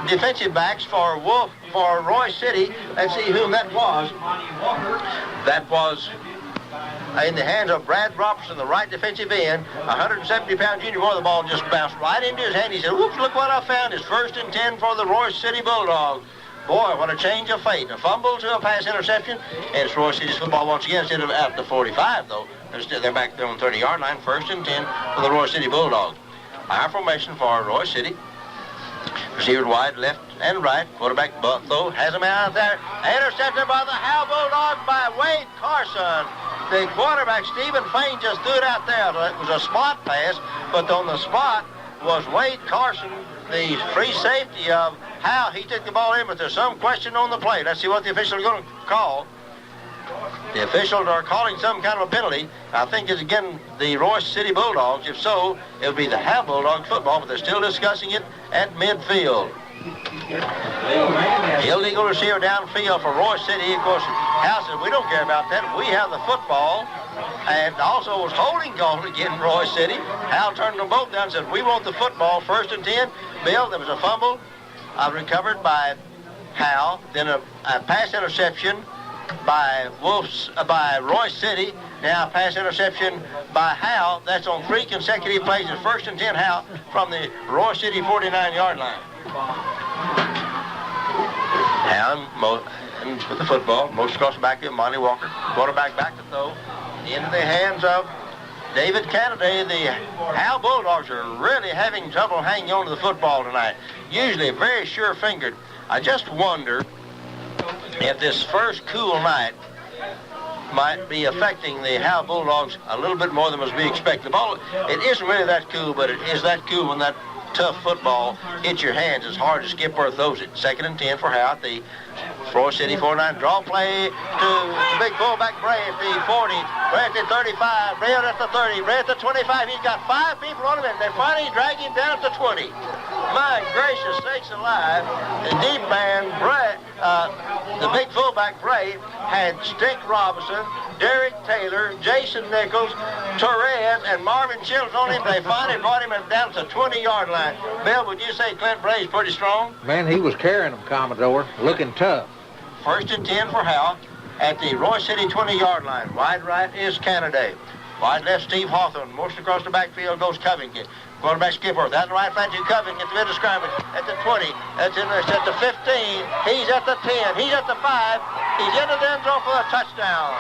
defensive backs for Royse City. Let's see whom that was. That was in the hands of Brad Robertson, the right defensive end. 170-pound junior boy. The ball just bounced right into his hand. He said, "Whoops, look what I found. It's 1st and 10 for the Royse City Bulldogs." Boy, what a change of fate. A fumble to a pass interception. And it's Royse City's football once again instead of at the 45, though. They're back there on the 30-yard line. 1st and 10 for the Royse City Bulldogs. High formation for Royse City. Receiver wide, left and right. Quarterback Butlow has a man out there. Intercepted by the Howe Bulldogs by Wade Carson. The quarterback, Stephen Fain, just threw it out there. It was a spot pass, but on the spot was Wade Carson, the free safety of Howe. He took the ball in, but there's some question on the play. Let's see what the officials are going to call. The officials are calling some kind of a penalty. I think it's, again, the Royse City Bulldogs. If so, it would be the Howe Bulldogs football, but they're still discussing it at midfield. Illegal receiver downfield for Royse City. Of course, Howe said, we don't care about that. We have the football. And also was holding goal again in Royse City. Howe turned them both down and said, we want the football. 1st and 10. Bill, there was a fumble recovered by Howe. Then a pass interception by Royse City. Now pass interception by Howe. That's on 3 consecutive plays. It's 1st and 10 Howe from the Royse City 49-yard line. Howe with the football. Most across the backfield, Monty Walker. Quarterback back to throw. Into the hands of David Kennedy. The Howe Bulldogs are really having trouble hanging on to the football tonight. Usually very sure-fingered. I just wonder if this first cool night might be affecting the Howe Bulldogs a little bit more than was we expect. The ball, it isn't really that cool, but it is that cool when that tough football hits your hands as hard as Skipworth throws it. 2nd and 10 for Howe at the Royse City 49. Draw play to the big fullback Bray at the 40. Bray at the 35. Bray at the 30. Bray at the 25. He's got 5 people on him, and they finally drag him down at the 20. My gracious sakes alive. The deep man, Bray, the big fullback Bray, had Stick Robinson, Derek Taylor, Jason Nichols, Torres, and Marvin Childs on him. They finally brought him down to the 20-yard line. Bill, would you say Clint Bray's pretty strong? Man, he was carrying them, Commodore, looking tough. 1st and 10 for Howe at the Royse City 20-yard line. Wide right is Canada. Wide left, Steve Hawthorne. Motion across the backfield goes Covington. Quarterback Skipworth. Out the right flank to Covington at the middle of scrimmage. At the 20. That's at the 15. He's at the 10. He's at the 5. He's into the end zone for a touchdown.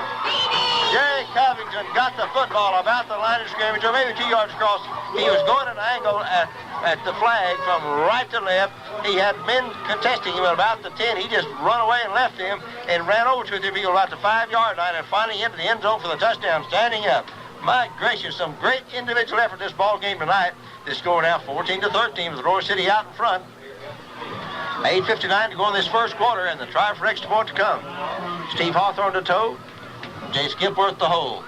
Jerry Covington got the football about the line of scrimmage, or maybe 2 yards across. He was going at an angle at the flag from right to left. He had men contesting him at about the 10. He just run away and left him and ran over to the field about the 5-yard line and finally into the end zone for the touchdown, standing up. My gracious, some great individual effort this ball game tonight. The score now 14-13 with Royse City out in front. 8:59 to go in this first quarter, and the try for extra point to come. Steve Hawthorne to toe. Jay Skipworth to hold.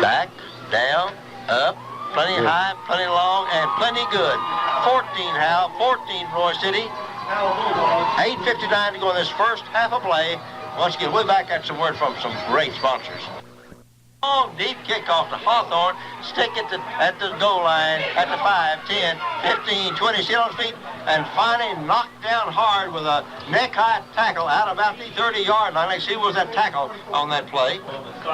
Back, down, up, plenty high, plenty long, and plenty good. 14 Howe, 14 Royse City. 8:59 to go in this first half of play. Once again, we'll back at some word from some great sponsors. Long, deep kickoff to Hawthorne. Stick it at the goal line at the 5, 10, 15, 20. Still on his feet. And finally knocked down hard with a neck-high tackle out about the 30-yard line. Let's see who was that tackle on that play.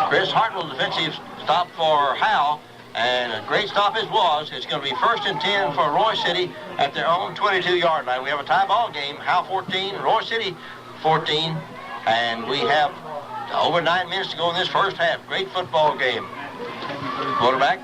Chris Hartwell, defensive stop for Howe. And a great stop it was. It's going to be 1st and 10 for Royse City at their own 22-yard line. We have a tie ball game. Howe 14, Royse City 14. And we have over 9 minutes to go in this first half. Great football game. Quarterback.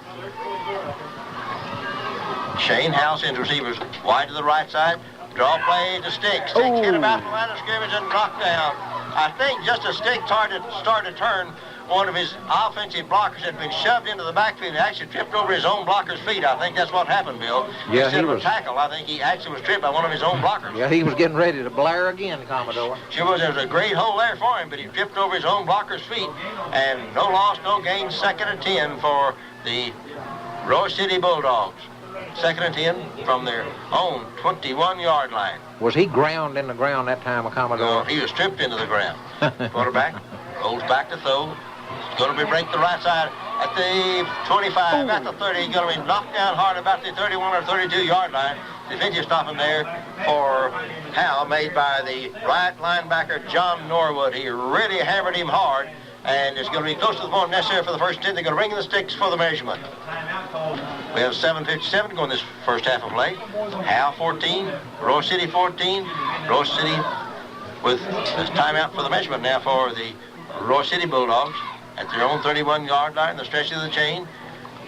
Shane Howe sends receivers wide to the right side. Draw play to Stick. Stick hit about the line of scrimmage and knocked down. I think just as Stick started to turn, one of his offensive blockers had been shoved into the backfield and actually tripped over his own blocker's feet. I think that's what happened, Bill. Yeah, Instead of a tackle, I think he actually was tripped by one of his own blockers. Yeah, he was getting ready to blare again, Commodore. Sure was. There was a great hole there for him, but he tripped over his own blocker's feet. And no loss, no gain. 2nd and 10 for the Royse City Bulldogs. 2nd and 10 from their own 21-yard line. Was he ground in the ground that time, Commodore? No, he was tripped into the ground. Quarterback rolls back to throw. He's going to be break the right side at the 25, at the 30. He's going to be knocked down hard about the 31 or 32-yard line. Defensive stopping there for Howe, made by the right linebacker, John Norwood. He really hammered him hard, and it's going to be close to the point necessary for the first 10. They're going to ring the sticks for the measurement. We have 7:57 to go in this first half of play. Howe 14, Royse City 14. Royse City with this timeout for the measurement now for the Royse City Bulldogs at their own 31-yard line, the stretch of the chain.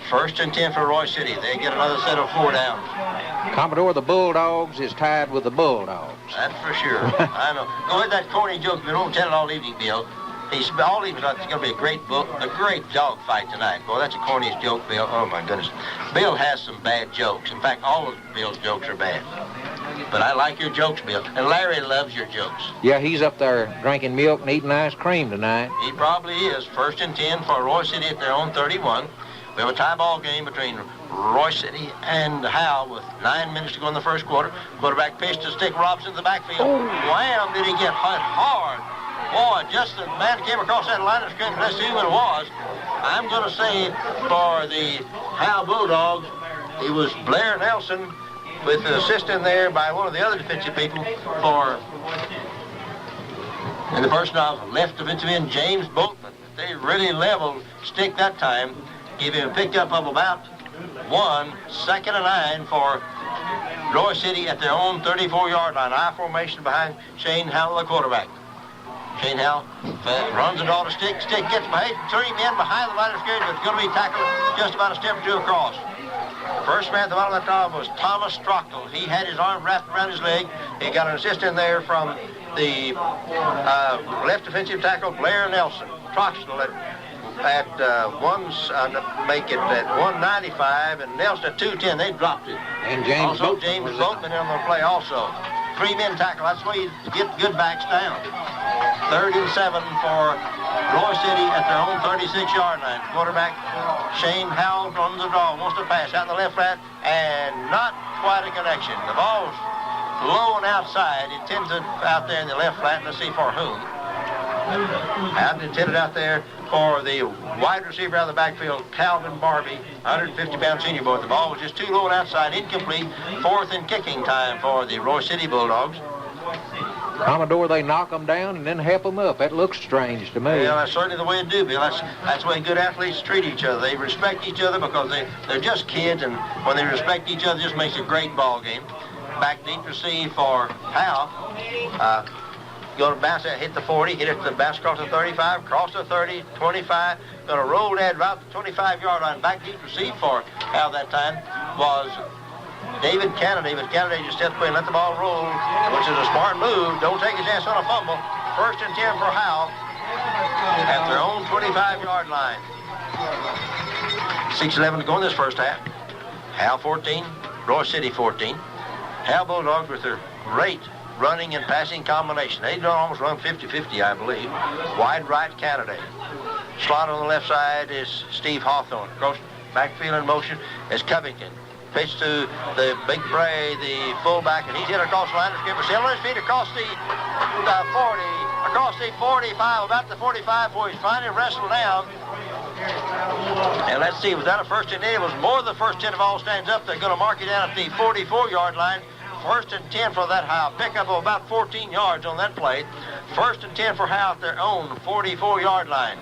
1st and 10 for Royse City. They get another set of 4 downs. Commodore, the Bulldogs is tied with the Bulldogs. That's for sure. I know. Go ahead, that corny joke. We don't tell it all evening, Bill. He's all evening. It's going to be a great dog fight tonight. Boy, that's the corniest joke, Bill. Oh, my goodness. Bill has some bad jokes. In fact, all of Bill's jokes are bad. But I like your jokes, Bill. And Larry loves your jokes. Yeah, he's up there drinking milk and eating ice cream tonight. He probably is. 1st and 10 for Royse City at their own 31. We have a tie ball game between Royse City and Howe with 9 minutes to go in the first quarter. Quarterback pitch to Stick Robinson in the backfield. Wham! Did he get hit hard? Boy, just the man came across that line of scrimmage. Let's see what it was. I'm going to say for the Howe Bulldogs, it was Blair Nelson with an assistant there by one of the other defensive people for, and the person of left defensive end, James Boatman. They really leveled Stick that time. Give him a pickup of about 1, 2nd and 9 for Royse City at their own 34-yard line. I formation behind Shane Howe, the quarterback. Shane Howe runs it all to Stick. Stick gets behind 3 men behind the line of scrimmage, but it's going to be tackled just about a step or 2 across. The first man at the bottom of that top was Thomas Strochtel. He had his arm wrapped around his leg. He got an assist in there from the left defensive tackle, Blair Nelson. Strochtel at make it at 195, and Nelson at 210. They dropped it. And James Boatman on the play also. 3-men tackle. That's where you get good backs down. 3rd and 7 for Royse City at their own 36-yard line. Quarterback Shane Howe runs the draw, wants to pass out the left flat, and not quite a connection. The ball's low and outside. It tends to out there in the left flat. Let's see for whom. Out intended out there for the wide receiver out of the backfield, Calvin Barbie, 150-pound senior boy. The ball was just too low and outside, incomplete. 4th and kicking time for the Royse City Bulldogs. Commodore, they knock them down and then help them up. That looks strange to me. Well, that's certainly the way to do, Bill. That's the way good athletes treat each other. They respect each other because they're just kids, and when they respect each other, it just makes a great ball game. Back deep receive for Howe. Going to bounce that, hit the 40, hit it to the bounce across the 35, cross the 30, 25. Going to roll that about the 25-yard line. Back deep receive for Howe that time was David Kennedy, but Kennedy just stepped away and let the ball roll, which is a smart move. Don't take a chance on a fumble. 1st and 10 for Howe at their own 25-yard line. 6:11 to go in this first half. Howe 14, Royse City 14. Howe Bulldogs with their great running and passing combination. They almost run 50-50, I believe. Wide right Kennedy. Slot on the left side is Steve Hawthorne. Across backfield in motion is Covington. Pitch to the Big Bray, the fullback, and he's hit across the line of scrimmage. Still on his feet across the 40, across the 45, about the 45, before he's finally wrestled down. And let's see, was that a 1st and 10? It was more than the 1st 10 if all stands up. They're going to mark it down at the 44-yard line. 1st and 10 for that Howe. Pickup of about 14 yards on that play. 1st and 10 for Howe at their own 44-yard line.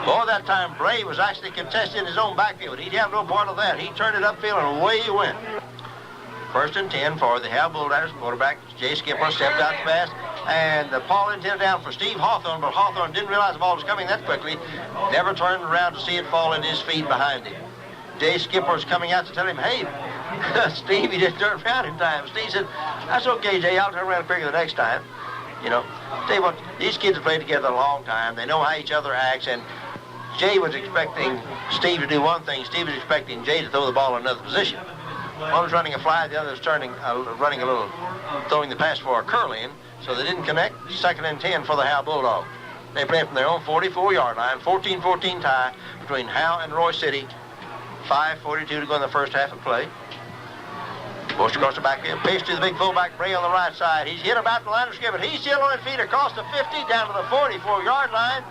Boy, that time Bray was actually contested in his own backfield. He'd have no part of that. He turned it upfield and away he went. 1st and 10 for the Howe Bulldogs. Quarterback Jay Skipper stepped out the pass, and the ball intended down for Steve Hawthorne, but Hawthorne didn't realize the ball was coming that quickly. Never turned around to see it fall at his feet behind him. Jay Skipper's coming out to tell him, hey, Steve, he just turned around in time. Steve said, that's okay, Jay, I'll turn around and figure the next time. You know, tell you what, these kids have played together a long time. They know how each other acts, and Jay was expecting Steve to do one thing. Steve was expecting Jay to throw the ball in another position. One was running a fly, the other was running a little, throwing the pass for a curl in, so they didn't connect. 2nd and 10 for the Howe Bulldogs. They play from their own 44-yard line, 14-14 tie between Howe and Royse City. 5:42 to go in the first half of play. Pushed across the backfield, pitch to the big fullback Bray on the right side. He's hit about the line of scrimmage. He's still on his feet across the 50 down to the 44-yard line.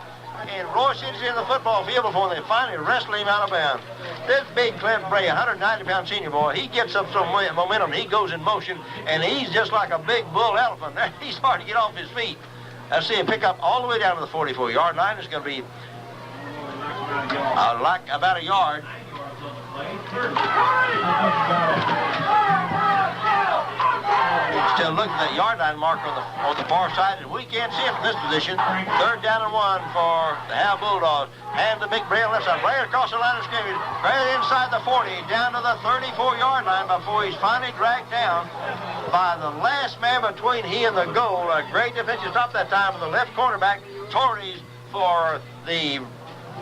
And Royse City's in the football field before they finally wrestle him out of bounds. This big Clint Bray, 190-pound senior boy, he gets up some momentum. He goes in motion, and he's just like a big bull elephant. He's hard to get off his feet. Let's see him pick up all the way down to the 44-yard line. It's going to be like about a yard. Still looking at the yard line marker on the far side, and we can't see it from this position. 3rd down and 1 for the Howe Bulldogs. Hand the big Bray on the left side. Bray across the line of scrimmage. Bray inside the 40, down to the 34-yard line before he's finally dragged down by the last man between he and the goal. A great defensive stop that time with the left cornerback, Torres, for the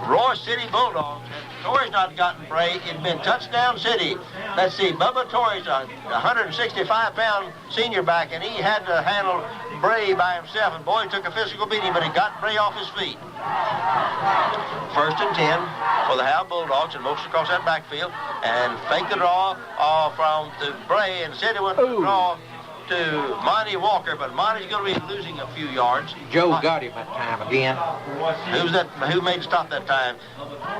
Royse City Bulldogs. Torres not gotten Bray. It's been touchdown city. Let's see, Bubba Torres, a 165-pound senior back, and he had to handle Bray by himself. And boy, he took a physical beating, but he got Bray off his feet. 1st and 10 for the Howe Bulldogs, and motion across that backfield, and fake the draw from the Bray, and said it went to draw to Monty Walker, but Monty's going to be losing a few yards. Joe got him that time again. Who's that? Who made the stop that time?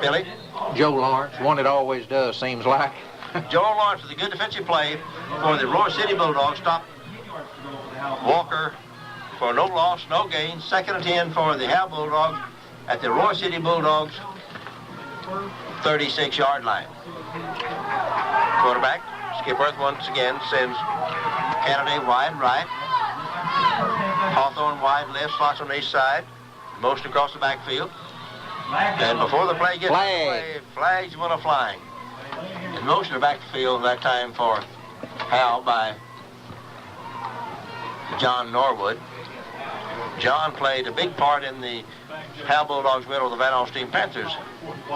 Billy? Joe Lawrence. One it always does, seems like. Joe Lawrence with a good defensive play for the Royse City Bulldogs. Stopped Walker for no loss, no gain. 2nd and 10 for the Howe Bulldogs at the Royse City Bulldogs 36-yard line. Quarterback Skipworth once again sends Kennedy wide right. Hawthorne wide left, slots on each side. Motion across the backfield. And before the play gets away, flags went a-flying. In motion to backfield that time for Howe by John Norwood. John played a big part in the Howe Bulldogs win over the Van Alstyne Panthers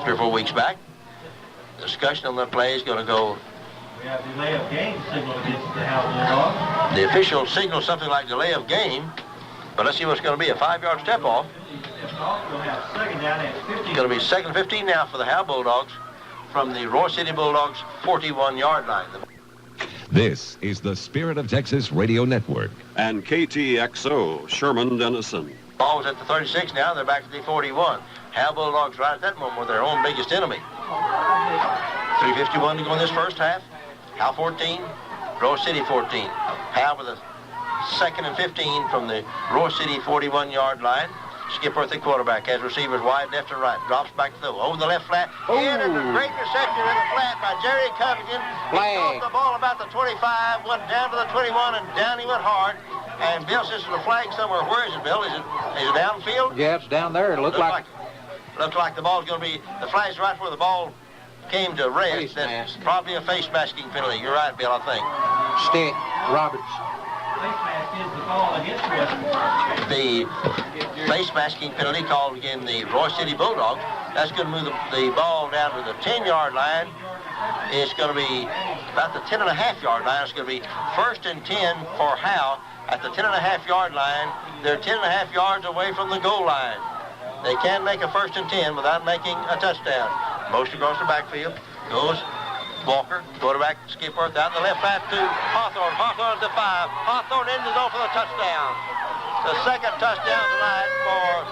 3 or 4 weeks back. Discussion on that play is going to go. We have delay of game signal against the Howe Bulldogs. The official signals something like delay of game, but let's see what's going to be. A 5-yard step off. It's going to be 2nd and 15 now for the Howe Bulldogs from the Royse City Bulldogs 41-yard line. This is the Spirit of Texas Radio Network and KTXO, Sherman, Denison. Ball was at the 36 now. They're back to the 41. Howe Bulldogs right at that moment were their own biggest enemy. 3:51 to go in this first half. Howe 14, Royse City 14. Howe with a 2nd and 15 from the Royse City 41-yard line. Skipworth, the quarterback, has receivers wide left and right. Drops back to throw. Over the left flat. In a great reception in the flat by Jerry Covington. He caught the ball about the 25, went down to the 21, and down he went hard. And Bill says there's a flag somewhere. Where is it, Bill? Is it downfield? Yeah, it's down there. It looks like the ball's going to be, the flag's right where the ball came to rest. That's probably a face masking penalty. You're right, Bill, I think. Stick, Roberts. The face masking penalty called again the Royse City Bulldogs. That's going to move the ball down to the 10-yard line. It's going to be about the 10.5-yard line. It's going to be 1st and 10 for Howe at the 10.5-yard line. They're 10.5 yards away from the goal line. They can make a 1st and 10 without making a touchdown. Motion across the backfield. Goes Walker, quarterback, Skipworth out in the left pass to Hawthorne. Hawthorne at the 5. Hawthorne in the zone for the touchdown. The second touchdown tonight for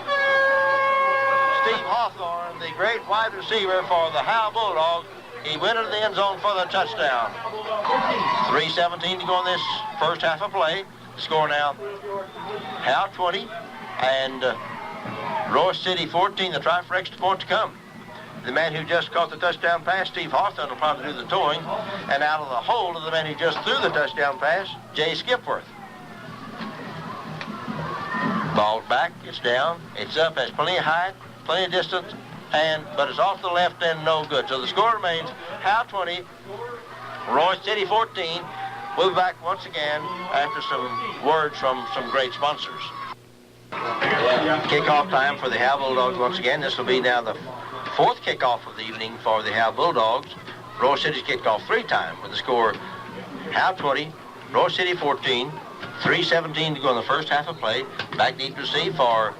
Steve Hawthorne, the great wide receiver for the Howe Bulldogs. He went into the end zone for the touchdown. 3:17 to go in this first half of play. The score now, Howe 20 and Royse City 14. The try for extra point to come. The man who just caught the touchdown pass, Steve Hawthorne, will probably do the towing. And out of the hold of the man who just threw the touchdown pass, Jay Skipworth. Ball's back, it's down, it's up, has plenty of height, plenty of distance, but it's off the left end, no good. So the score remains Howe 20, Royse City 14. We'll be back once again after some words from some great sponsors. Kickoff time for the Howe Bulldogs once again. This will be now the 4th kickoff of the evening for the Howe Bulldogs. Royse City's kicked off 3 times with the score Howe 20, Royse City 14, 3:17 to go in the first half of play. Back deep to receive for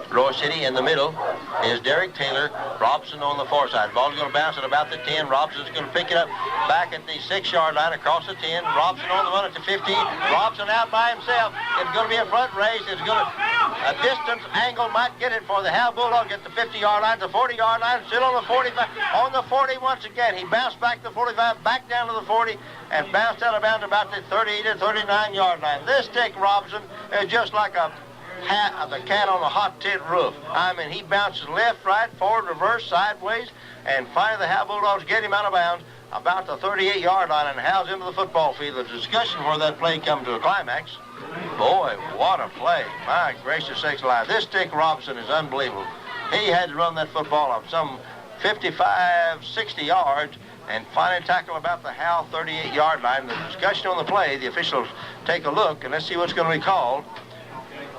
Royse City. In the middle is Derek Taylor. Robson on the far side. Ball's going to bounce at about the 10. Robson's going to pick it up back at the 6-yard line across the 10. Robson on the run at the 15. Robson out by himself. It's going to be a front race. It's going to a distance angle might get it for the Howe Bulldogs at the 50-yard line, the 40-yard line, still on the 45. On the 40 once again. He bounced back the 45, back down to the 40, and bounced out of bounds about the 30 to 39-yard line. This Dick Robson is just like the cat on a hot tin roof. I mean, he bounces left, right, forward, reverse, sideways, and finally the Howe Bulldogs get him out of bounds about the 38-yard line and Howe's into the football field. The discussion where that play come to a climax. Boy, what a play. My gracious sakes alive. This Dick Robinson is unbelievable. He had to run that football up some 55, 60 yards and finally tackle about the Howe 38-yard line. The discussion on the play, the officials take a look, and let's see what's going to be called.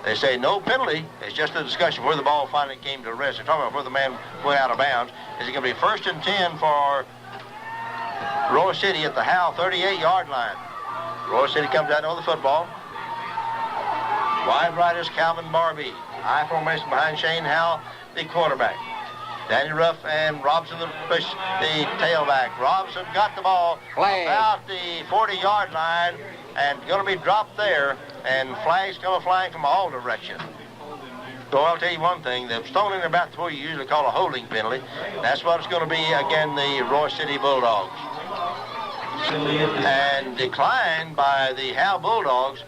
They say no penalty. It's just a discussion where the ball finally came to rest. They're talking about where the man went out of bounds. Is it going to be 1st and 10 for Royse City at the Howe 38-yard line? Royse City comes out on the football. Wide right is Calvin Barbie. High formation behind Shane Howe, the quarterback. Danny Ruff and Robson the tailback. Robson got the ball about the 40-yard line and going to be dropped there, and flags come flying from all directions. So I'll tell you one thing, the stoning about where you usually call a holding penalty, that's what it's going to be again, the Royse City Bulldogs. And declined by the Howe Bulldogs.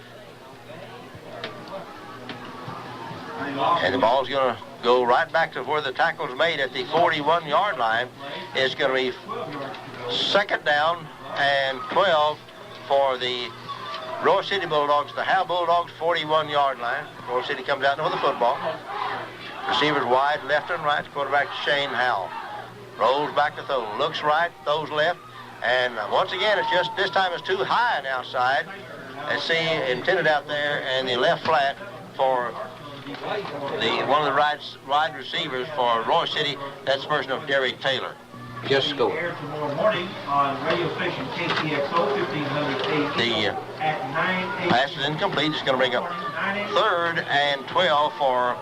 And the ball's going to go right back to where the tackle's made at the 41-yard line. It's going to be 2nd down and 12 for the Royse City Bulldogs, the Howe Bulldogs 41-yard line. Royse City comes out with the football. Receivers wide, left and right. Quarterback Shane Howe. Rolls back to throw. Looks right, throws left. And once again, it's just, this time it's too high and outside. Let's see, intended out there, and the left flat for one of the wide receivers for Royse City. That's the person of Derek Taylor. Just scored. Aired tomorrow morning on radio station KTXO 1500 The at 9 pass is incomplete. It's going to bring up 3rd and 12 for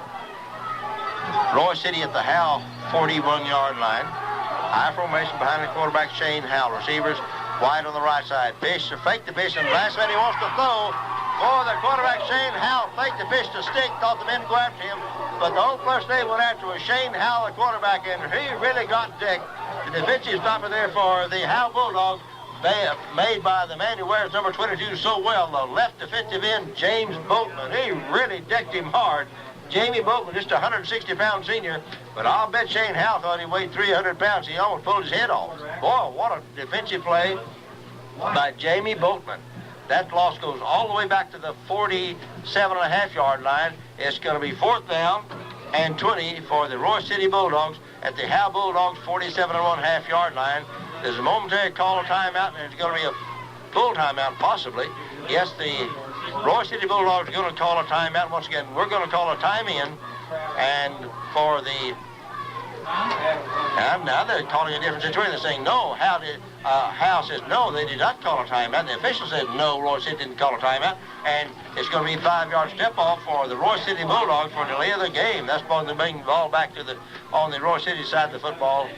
Royse City at the Howe 41-yard line. High formation behind the quarterback Shane Howe. Receivers wide on the right side. Fish, fake the fish, and last man he wants to throw. Boy, the quarterback, Shane Howe, faked the pitch to stick, thought the men go after him. But the only person they went after was Shane Howe, the quarterback, and he really got dicked. The defensive stopper there for the Howe Bulldogs, made by the man who wears number 22 so well, the left defensive end, James Boatman. He really decked him hard. Jamie Boatman, just a 160-pound senior, but I'll bet Shane Howe thought he weighed 300 pounds. He almost pulled his head off. Boy, what a defensive play by Jamie Boatman. That loss goes all the way back to the 47.5-yard line. It's going to be 4th down and 20 for the Royse City Bulldogs at the Howe Bulldogs 47.5-yard line. There's a momentary call of timeout, and it's going to be a full timeout, possibly. Yes, the Royse City Bulldogs are going to call a timeout. Once again, we're going to call a time in, and for the... Now they're calling a different situation. They're saying, no, Howe says, no, they did not call a timeout. The official said, no, Royse City didn't call a timeout. And it's going to be a 5-yard step off for the Royse City Bulldogs for delay of the game. That's going to bring the ball back to on the Royse City side of the football,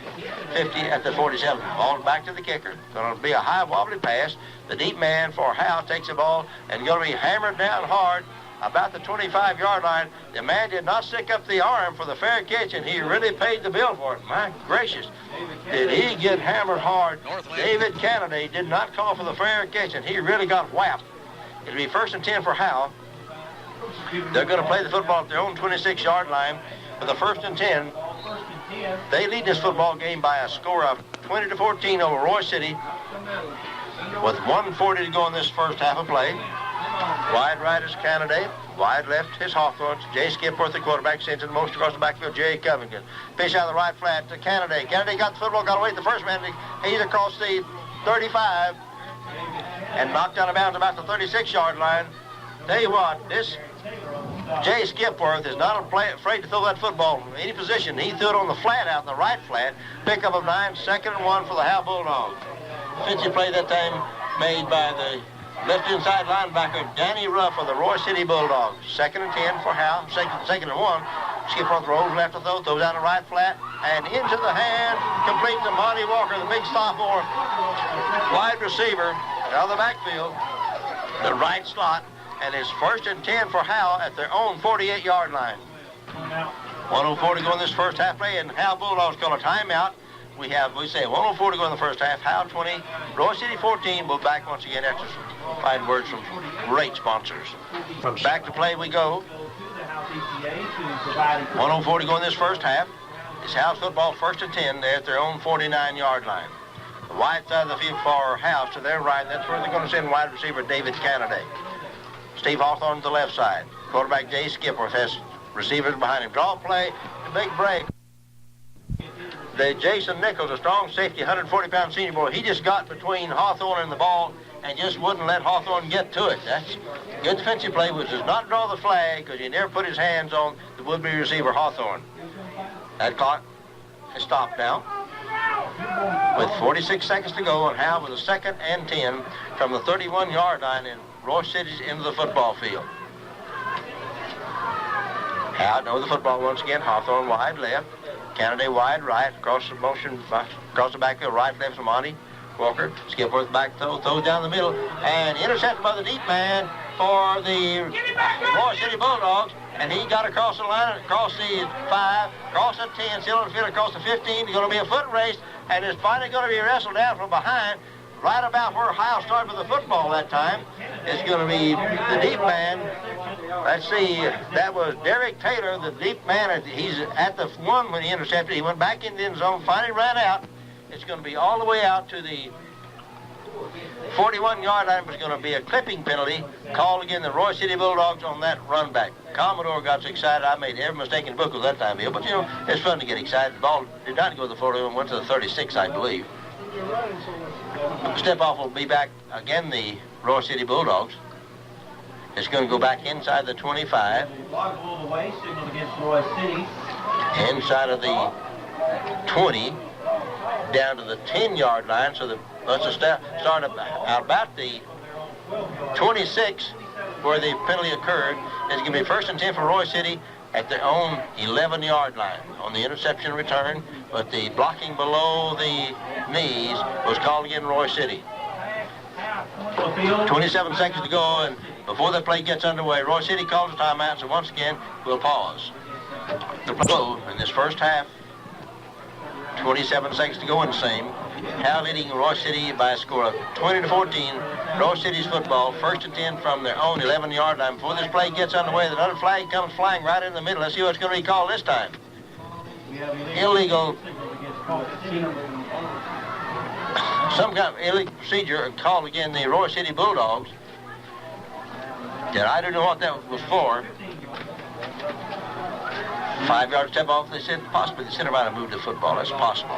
50 at the 47. Ball back to the kicker. Going to be a high wobbly pass. The deep man for Howe takes the ball and going to be hammered down hard about the 25-yard line. The man did not stick up the arm for the fair catch, and he really paid the bill for it. My gracious, did he get hammered hard. David Kennedy did not call for the fair catch, and he really got whapped. It'll be 1st and 10 for Howe. They're going to play the football at their own 26-yard line for the 1st and 10. They lead this football game by a score of 20-14 over Royse City with 1:40 to go in this first half of play. Wide right is Kennedy. Wide left is Hawthorne. Jay Skipworth, the quarterback, sends it most across the backfield. Jerry Covington. Pitch out of the right flat to Kennedy. Kennedy got the football, got away the first man. He's across the 35 and knocked out of bounds about the 36-yard line. Tell you what, this Jay Skipworth is not afraid to throw that football from any position. He threw it on the flat out in the right flat. Pickup of 9, 2nd and 1 for the Howe Bulldogs. Defensive play that time made by the left inside linebacker Danny Ruff of the Royse City Bulldogs. 2nd and 10 for Howe. Second and 1. Skipworth rolls left to throw down the right flat, and into the hand, complete to Monty Walker, the big sophomore wide receiver out of the backfield, the right slot, and it's 1st and 10 for Howe at their own 48-yard line. 1:04 to go in this first half play, and Howe Bulldogs call a timeout. We say 1:04 to go in the first half. Howe 20, Royse City 14. We'll back once again after some fine words from great sponsors. Back to play we go. 1:04 to go in this first half. It's Howe's football 1st and 10. They're at their own 49-yard line. The wide side of the field for Howe to their right. That's where they're going to send wide receiver David Kennedy. Steve Hawthorne to the left side. Quarterback Jay Skipworth has receivers behind him. Draw play, the big break. The Jason Nichols, a strong safety, 140-pound senior boy, he just got between Hawthorne and the ball and just wouldn't let Hawthorne get to it. That's good defensive play, which does not draw the flag because he never put his hands on the would-be receiver Hawthorne. That clock has stopped now with 46 seconds to go, and Howe with a 2nd and 10 from the 31-yard line in Royse City's into the football field. Howe knows the football once again. Hawthorne wide left. Kennedy wide right, across the motion, across the backfield, right left to Monty Walker. Skipworth back throws down the middle, and intercepted by the deep man for the Royse City Bulldogs. And he got across the line, across the 5, across the 10, still on the field, across the 15. It's going to be a foot race, and it's finally going to be wrestled down from behind, right about where Howe started with the football that time. It's going to be the deep man. Let's see, that was Derek Taylor, the deep man. He's at the 1 when he intercepted. He went back in the end zone, finally ran out. It's going to be all the way out to the 41-yard line, but it's going to be a clipping penalty called again the Royse City Bulldogs on that run back. Commodore got so excited, I made every mistake in the book with that time, Bill. But, you know, it's fun to get excited. The ball did not go to the 41, went to the 36, I believe. Step off will be back again, the Royse City Bulldogs. It's going to go back inside the 25. Inside of the 20, down to the 10-yard line. So let's start about the 26, where the penalty occurred. It's going to be 1st and 10 for Royse City at their own 11-yard line on the interception return, but the blocking below the knees was called again Royse City. 27 seconds to go, and before the play gets underway, Royse City calls a timeout, so once again, we'll pause. The play in this first half, 27 seconds to go in the same. Howe leading Royse City by a score of 20-14. Royse City's football, 1st and 10 from their own 11-yard line. Before this play gets underway, another flag comes flying right in the middle. Let's see what's going to be called this time. Illegal. Some kind of illegal procedure called again the Royse City Bulldogs. And I don't know what that was for. 5-yard step off. They said possibly the center might have moved the football. That's possible.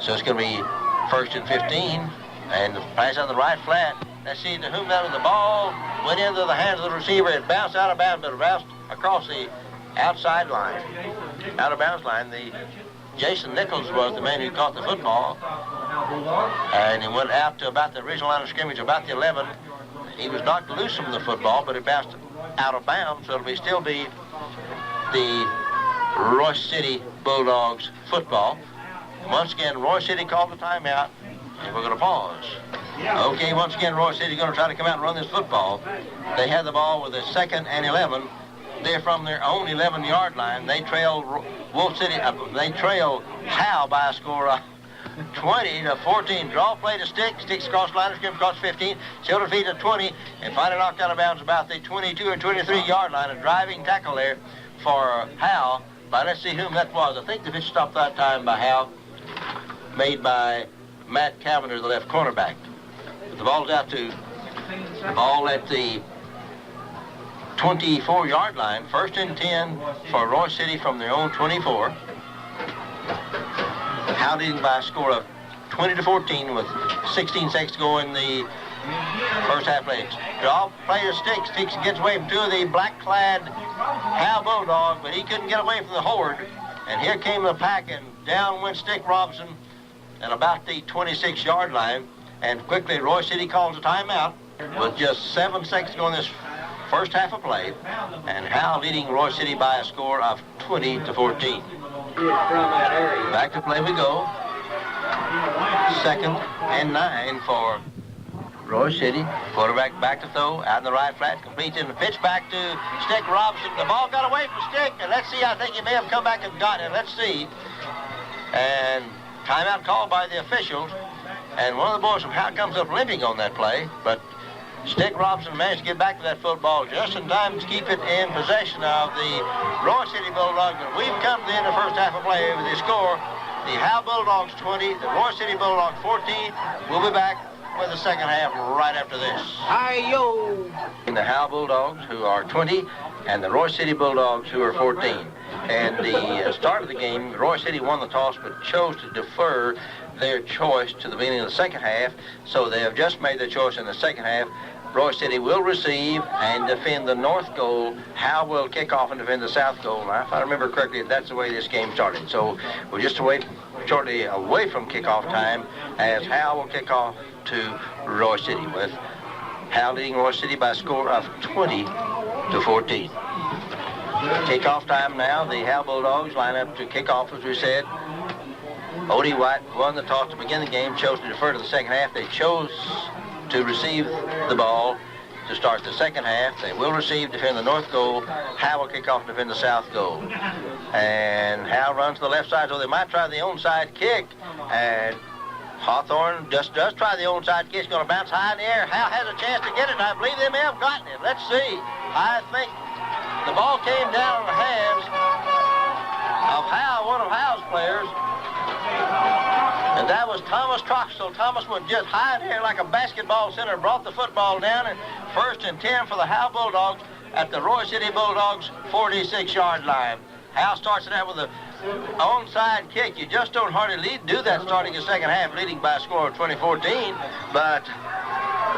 So it's going to be 1st and 15, and the pass on the right flat. Let's see to whom that was. The ball went into the hands of the receiver. It bounced out of bounds, but it bounced across the outside line, out of bounds line. Jason Nichols was the man who caught the football, and he went out to about the original line of scrimmage, about the 11. He was knocked loose from the football, but it bounced out of bounds, so it'll still be the Royse City Bulldogs football. Once again, Royse City called the timeout, and we're going to pause. Okay, once again, Royse City is going to try to come out and run this football. They had the ball with a 2nd and 11. They're from their own 11-yard line. They trail they trail Howe by a score of 20-14. Draw play to Sticks across line of scrimmage, across 15, shoulder feet to 20, and finally knocked out of bounds about the 22 or 23-yard line. A driving tackle there for Howe. But let's see whom that was. I think the pitch stopped that time by Howe, made by Matt Cavender, the left cornerback. The ball's out to the ball at the 24-yard line. 1st and 10 for Royse City from their own 24. Howe leading by a score of 20-14 with 16 seconds to go in the first half play. Draw play to Sticks. Sticks gets away from two of the black-clad Howe Bulldogs, but he couldn't get away from the horde. And here came the pack, and down went Stick Robinson at about the 26-yard line. And quickly, Royse City calls a timeout with just 7 seconds to go in this first half of play. And Howe leading Royse City by a score of 20-14. Back to play we go. 2nd and 9 for Royse City. Quarterback back to throw, out in the right flat, completes in the pitch back to Stick Robinson. The ball got away from Stick, and let's see, I think he may have come back and gotten it. Let's see. And timeout called by the officials. And one of the boys from Howe comes up limping on that play, but Stick Robinson managed to get back to that football just in time to keep it in possession of the Royse City Bulldogs. And we've come to the end of the first half of play with the score. The Howe Bulldogs 20, the Royse City Bulldogs 14. We'll be back with the second half right after this. Hi-yo! The Howe Bulldogs, who are 20, and the Royse City Bulldogs, who are 14. And the start of the game, Royse City won the toss, but chose to defer their choice to the beginning of the second half. So they have just made their choice in the second half. Royse City will receive and defend the north goal. Howe will kick off and defend the south goal. Now, if I remember correctly, that's the way this game started. So we'll just wait shortly away from kickoff time as Howe will kick off to Royse City, with Howe leading Royse City by a score of 20-14. Kickoff time now. The Howe Bulldogs line up to kick off, as we said. Odie White won the toss to begin the game, chose to defer to the second half. They chose to receive the ball to start the second half. They will receive, defend the north goal. Howe will kick off and defend the south goal. And Howe runs to the left side, so they might try the onside kick. And Hawthorne just does try the onside kick. It's going to bounce high in the air. Howe has a chance to get it, and I believe they may have gotten it. Let's see. I think the ball came down in the hands of Howe, one of Howe's players. And that was Thomas Troxell. Thomas went just high in the air like a basketball center, brought the football down, and 1st and 10 for the Howe Bulldogs at the Royse City Bulldogs 46-yard line. Howe starts it out with a onside kick. You just don't hardly do that starting the second half, leading by a score of 20-14. But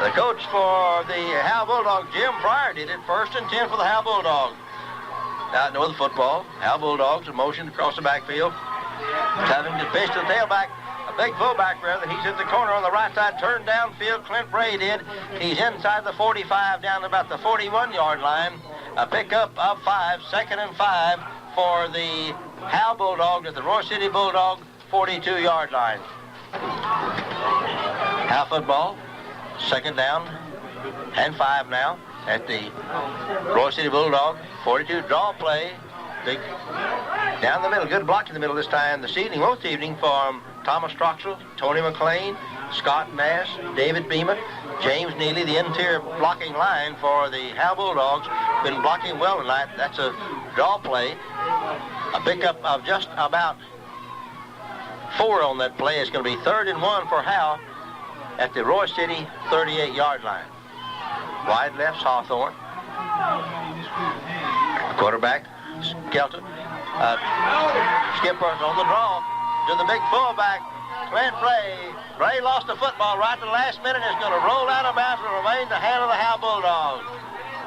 the coach for the Howe Bulldogs, Jim Pryor, did it. 1st and 10 for the Howe Bulldogs. Out north of the football, Howe Bulldogs are motioned across the backfield. Having to pitch to the tailback, a big fullback rather. He's in the corner on the right side, turned downfield. Clint Bray did. He's inside the 45, down about the 41-yard line. A pickup of 5, 2nd and 5 for the Howe Bulldogs at the Royse City Bulldog 42-yard line. Howe football, 2nd down and 5 now. at the Royse City Bulldog 42 draw play. Big down the middle, good block in the middle this time. This evening from Thomas Troxell, Tony McLean, Scott Nass, David Beeman, James Neely, the interior blocking line for the Howe Bulldogs. Been blocking well tonight. That's a draw play. A pickup of just about 4 on that play. It's going to be 3rd and 1 for Howe at the Royse City 38-yard line. Wide left's Hawthorne. Quarterback, Skelton. Skipper on the draw to the big fullback, Clint Bray. Bray lost the football right at the last minute. It's going to roll out of bounds and remain in the hand of the Howe Bulldogs.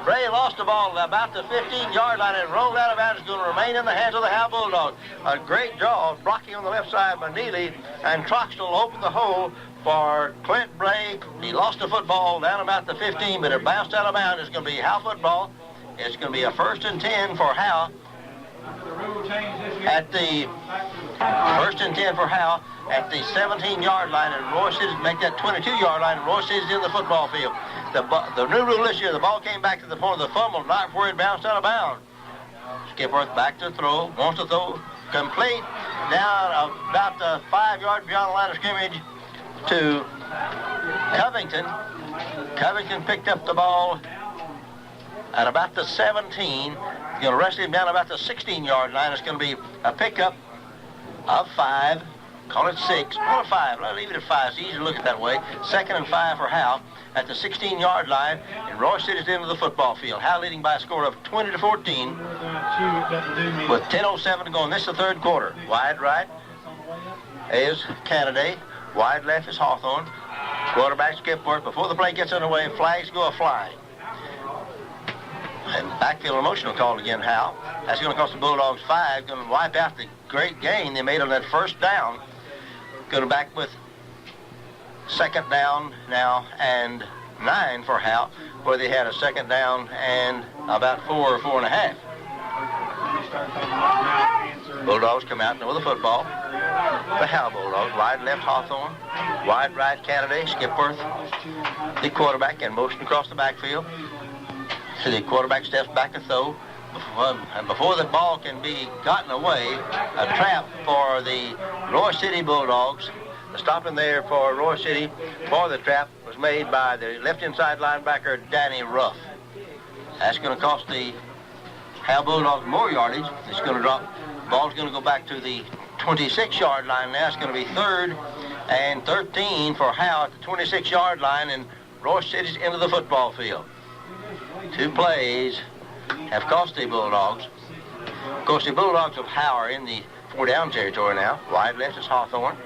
Bray lost the ball about the 15-yard line and rolled out of bounds. It's going to remain in the hands of the Howe Bulldogs. A great draw, blocking on the left side by Neely, and Troxell opened the hole for Clint Bray. He lost the football down about the 15, but it bounced out of bounds. It's going to be Howe football. It's going to be a 1st and 10 for Howe. At the 1st and 10 for Howe at the 17-yard line, and Royse City make that 22-yard line, and Royse City's in the football field. The new rule this year, the ball came back to the point of the fumble, not before it bounced out of bounds. Skipworth back to throw, wants to throw, complete, down about 5 yards beyond the line of scrimmage to Covington. Covington picked up the ball at about the 17. He's going to wrestle him down about the 16-yard line. It's going to be a pickup of 5. Call it 6. Call it 5. I'll leave it at 5. It's easy to look at that way. 2nd and 5 for Howe at the 16-yard line. And Royse City's into the football field. Howe leading by a score of 20-14 with 10:07 to go. And this is the 3rd quarter. Wide right is Canada. Wide left is Hawthorne. Quarterback Skipworth. Before the play gets underway, flags go a-flying. And backfield emotional called again, Howe. That's going to cost the Bulldogs 5. Going to wipe out the great gain they made on that 1st down. Going back with 2nd down now and 9 for Howe, where they had a 2nd down and about 4 or 4.5. Bulldogs come out with the football. The Howe Bulldogs, wide left Hawthorne, wide right Canada, Skipworth, the quarterback, and motion across the backfield. So the quarterback steps back to throw. And before the ball can be gotten away, a trap for the Royse City Bulldogs. The stopping there for Royse City for the trap was made by the left inside linebacker, Danny Ruff. That's going to cost the Howe Bulldogs more yardage. It's going to drop. The ball's going to go back to the 26-yard line now. It's going to be 3rd and 13 for Howe at the 26-yard line, and Royse City's into the football field. 2 plays have cost the Bulldogs. Of course, the Bulldogs of Howe are in the 4-down territory now. Wide left is Hawthorne.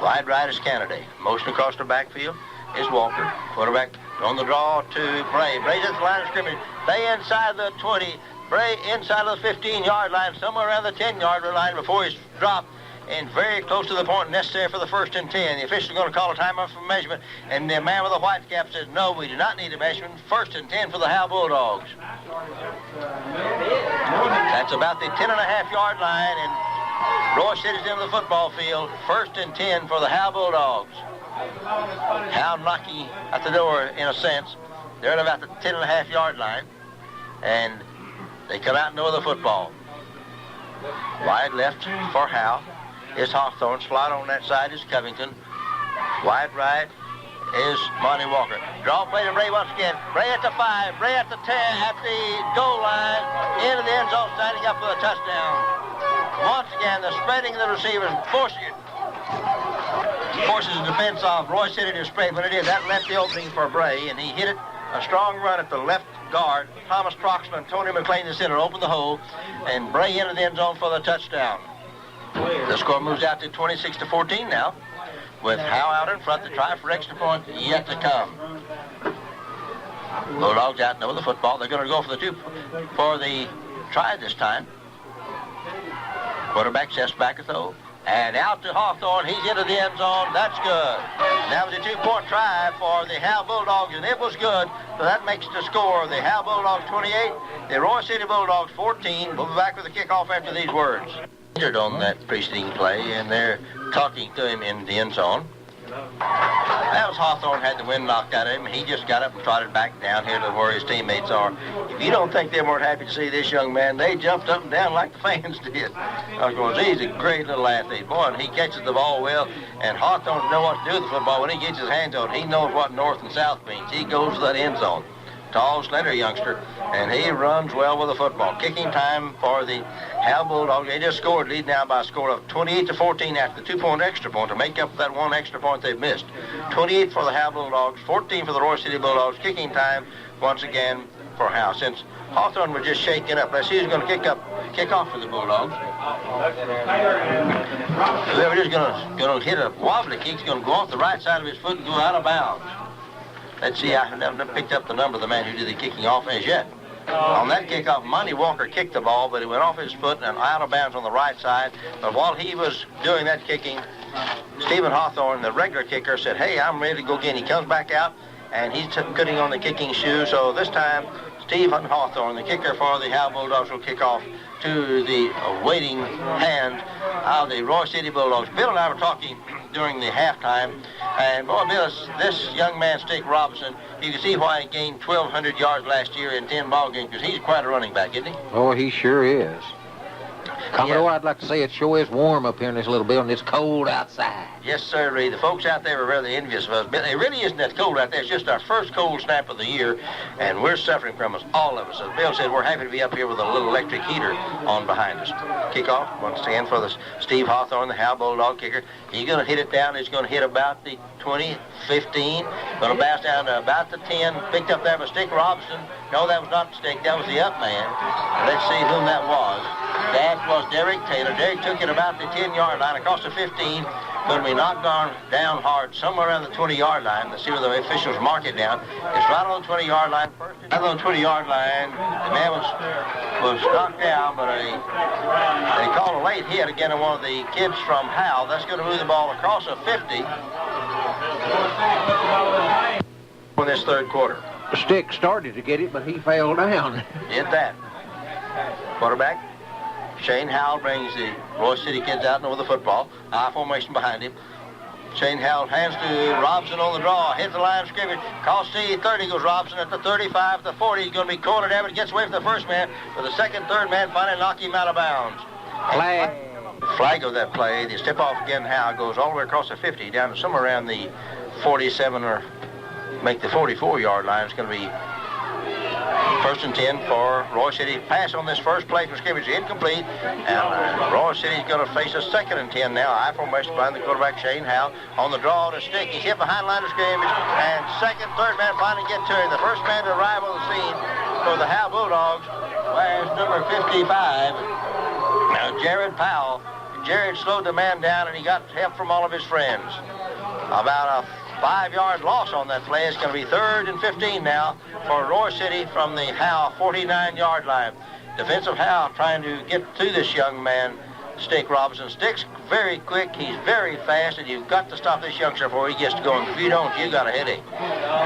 Wide right is Canada. Motion across the backfield is Walker. Quarterback on the draw to Bray. Bray's at the line of scrimmage. Bray inside the 20. Bray inside of the 15-yard line, somewhere around the 10-yard line before he's dropped, and very close to the point necessary for the 1st and 10. The official is going to call a timeout for measurement, and the man with the white cap says, no, we do not need a measurement. 1st and 10 for the Howe Bulldogs. That's about the 10.5-yard line, and Royse City's into the football field. 1st and 10 for the Howe Bulldogs. Howe knocking at the door, in a sense. They're at about the 10.5-yard line, and they come out and know the football. Wide left for Howe is Hawthorne. Slot on that side is Covington. Wide right is Monty Walker. Draw play to Bray once again. Bray at the 5, Bray at the 10, at the goal line, into the end zone, standing up for the touchdown. Once again, the spreading of the receivers forces the defense of Royse City to spread. When it is, that left the opening for Bray, and he hit it. A strong run at the left guard. Thomas Troxell and Tony McLean in the center opened the hole, and Bray into the end zone for the touchdown. The score moves out to 26-14 now, with Howe out in front to try for extra point yet to come. Bulldogs out now with the football. They're going to go for the try this time. Quarterback steps back a throw. And out to Hawthorne. He's into the end zone. That's good. That was a 2-point try for the Howe Bulldogs, and it was good. So that makes the score the Howe Bulldogs 28, the Royse City Bulldogs 14. We'll be back with the kickoff after these words. On that preceding play, and they're talking to him in the end zone. That was Hawthorne had the wind knocked out of him. He just got up and trotted back down here to where his teammates are. If you don't think they weren't happy to see this young man, they jumped up and down like the fans did. Because he's a great little athlete. Boy, and he catches the ball well. And Hawthorne knows what to do with the football. When he gets his hands on it, he knows what north and south means. He goes to that end zone. Tall, slender youngster, and he runs well with the football. Kicking time for the Howe Bulldogs. They just scored, lead now by a score of 28-14 after the 2-point extra point to make up for that one extra point they've missed. 28 for the Howe Bulldogs, 14 for the Royse City Bulldogs. Kicking time once again for Howe. Since Hawthorne was just shaking up, let's see who's going to kick off for the Bulldogs. They were just going to hit a wobbly kick. He's going to go off the right side of his foot and go out of bounds. Let's see, I haven't picked up the number of the man who did the kicking off as yet. On that kickoff, Monty Walker kicked the ball, but he went off his foot and out of bounds on the right side. But while he was doing that kicking, Stephen Hawthorne, the regular kicker, said, hey, I'm ready to go again. He comes back out, and he's putting on the kicking shoe. So this time, Stephen Hawthorne, the kicker for the Howe Bulldogs, will kick off to the waiting hand of the Royse City Bulldogs. Bill and I were talking during the halftime, and boy, Bill, this young man, Stick Robinson, you can see why he gained 1,200 yards last year in 10 ball games, because he's quite a running back, isn't he? Oh, he sure is. Commodore, I'd like to say it sure is warm up here in this little building. It's cold outside. Yes, sir, Ray. The folks out there are rather envious of us. But it really isn't that cold out there. It's just our first cold snap of the year, and we're suffering from it, all of us. As Bill said, we're happy to be up here with a little electric heater on behind us. Kickoff, once again, for the Steve Hawthorne, the Howe Bulldog kicker. He's going to hit it down. He's going to hit about the 20, 15. Going to bounce down to about the 10. Picked up there by Stick Robinson. No, that was not Stick. That was the up man. Let's see whom that was. That was Derek Taylor. Derek took it about the 10-yard line across the 15. Going to be knocked down hard somewhere around the 20-yard line. Let's see where the officials mark it down. It's right on the 20-yard line. Right on the 20-yard line. The man was knocked down, but they called a late hit again on one of the kids from Howe. That's going to move the ball across a 50 for this third quarter. Stick started to get it, but he fell down. Did that. Quarterback Shane Howell brings the Royse City kids out with the football. I formation behind him. Shane Howell hands to Robinson on the draw. Hits the line of scrimmage. Calls C30 goes Robinson at the 35, the 40. He's going to be cornered there, but gets away from the first man. But the second, third man finally knock him out of bounds. Flag of that play. The step off again. Howell goes all the way across the 50 down to somewhere around the 47 or make the 44-yard line. It's going to be first and 10 for Royse City. Pass on this first play from scrimmage incomplete. And Royse City's going to face a second and 10 now. I formation behind the quarterback Shane Howell on the draw to Stick. He's hit behind line of scrimmage. And second, third man finally get to him. The first man to arrive on the scene for the Howe Bulldogs was number 55. Now Jared Powell. Jared slowed the man down and he got help from all of his friends. About a 5-yard loss on that play. It's going to be third and 15 now for Royse City from the Howe 49-yard line. Defensive Howe trying to get to this young man, Stick Robinson. Stick's very quick. He's very fast, and you've got to stop this youngster before he gets to going. If you don't, you got a headache.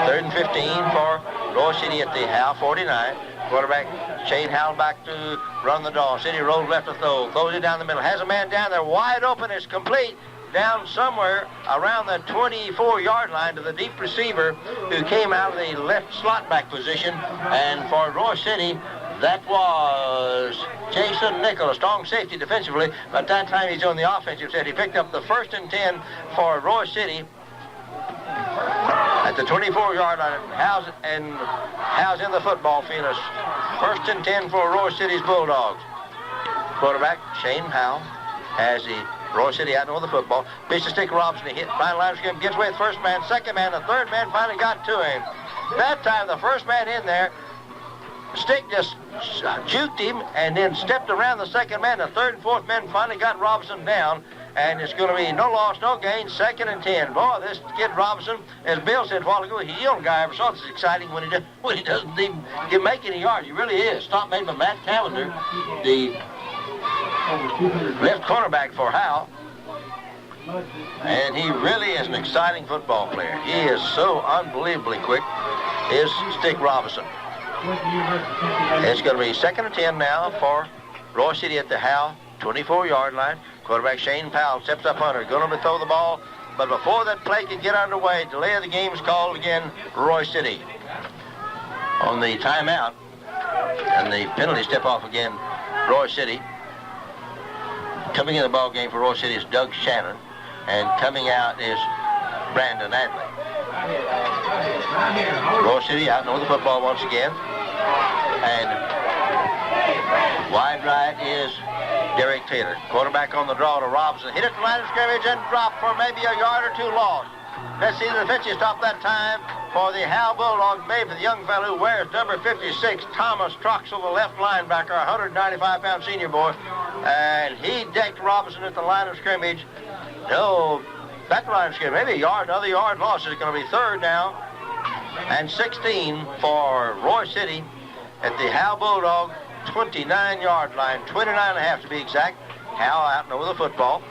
Third and 15 for Royse City at the Howe 49. Quarterback Shane Howell back to run the draw. City rolls left to throw. Throws it down the middle. Has a man down there wide open. It's complete. Down somewhere around the 24-yard line to the deep receiver who came out of the left slot back position. And for Royse City, that was Jason Nickel, a strong safety defensively. But that time he's on the offensive side. He picked up the first and 10 for Royse City at the 24-yard line. Howe's in the football field. It's first and 10 for Royse City's Bulldogs. Quarterback Shane Howell has the Royse City out on the football. Pitch to Stick Robinson. He hit final line of scrimmage. Gets away with first man, second man. The third man finally got to him. That time the first man in there, Stick just juked him and then stepped around the second man. The third and fourth man finally got Robinson down. And it's going to be no loss, no gain, second and 10. Boy, this kid Robinson, as Bill said a while ago, he's the only guy I ever saw that's exciting when he doesn't even make any yards. He really is. Stop made by Matt Cavender, the left cornerback for Howe. And he really is an exciting football player. He is so unbelievably quick, is Stick Robinson. It's going to be second and 10 now for Royse City at the Howe 24-yard line. Quarterback Shane Powell steps up under. Going to throw the ball But before that play could get underway, delay of the game is called again, Royse City. On the timeout, and the penalty step off again, Royse City. Coming in the ball game for Royse City is Doug Shannon, and coming out is Brandon Adley. Royse City out over the football once again, and wide right is Derek Taylor. Quarterback on the draw to Robinson. Hit it to line of scrimmage and drop for maybe a yard or two lost. Let's see the defensive stop that time for the Howe Bulldogs, made for the young fellow who wears number 56, Thomas Troxel, the left linebacker, a 195-pound senior boy. And he decked Robinson at the line of scrimmage. No, back to the line of scrimmage. Maybe a yard, another yard loss. It's going to be third now and 16 for Royse City at the Howe Bulldog 29-yard line, 29.5 to be exact. Howe out and over the football.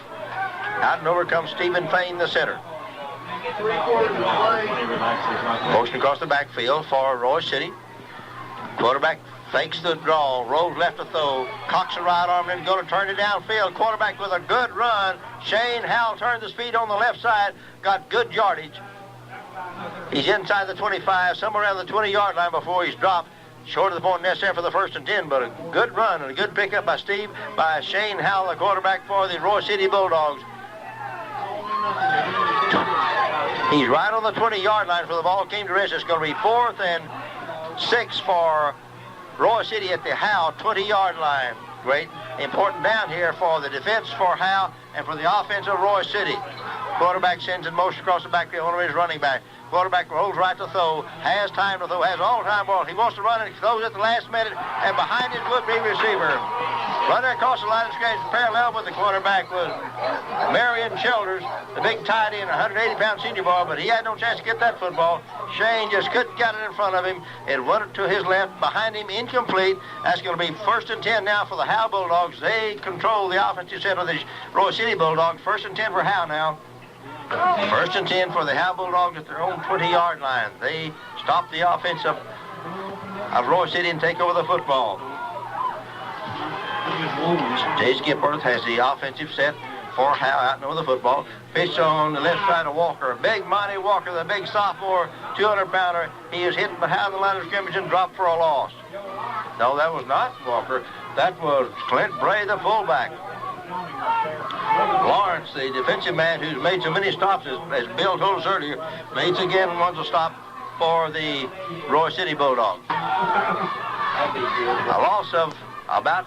Out and over comes Stephen Fain, the center. Motion across the backfield for Royse City. Quarterback fakes the draw, rolls left to throw, cocks the right arm, and going to turn it downfield. Quarterback with a good run. Shane Howell turned the speed on the left side, got good yardage. He's inside the 25, somewhere around the 20-yard line before he's dropped. Short of the point necessary for the 1st and 10, but a good run and a good pickup by Shane Howell, the quarterback for the Royse City Bulldogs. He's right on the 20-yard line for the ball came to rest. It's going to be 4th and 6 for Royse City at the Howe 20-yard line. Great, important down here for the defense for Howe and for the offense of Royse City. Quarterback sends in motion across the backfield on his running back. Quarterback rolls right to throw, has time to throw, has all time ball. He wants to run and throws at the last minute, and behind his would-be receiver. Running across the line of scrimmage, parallel with the quarterback was Marion Childers, the big tight end, 180-pound senior boy, but he had no chance to get that football. Shane just couldn't get it in front of him. It went to his left, behind him, incomplete. That's going to be 1st and 10 now for the Howe Bulldogs. They control the offensive set of the Royse City Bulldogs. 1st and 10 for Howe now. 1st and 10 for the Howe Bulldogs at their own 20-yard line. They stop the offense of Royse City and take over the football. Jay Skipworth has the offensive set for Howe out and over the football. Pitch on the left side of Walker. Big Monty Walker, the big sophomore, 200-pounder. He is hit behind the line of scrimmage and dropped for a loss. No, that was not Walker. That was Clint Bray, the fullback. Lawrence, the defensive man who's made so many stops, as Bill told us earlier, makes again wants a stop for the Royse City Bulldogs. A loss of about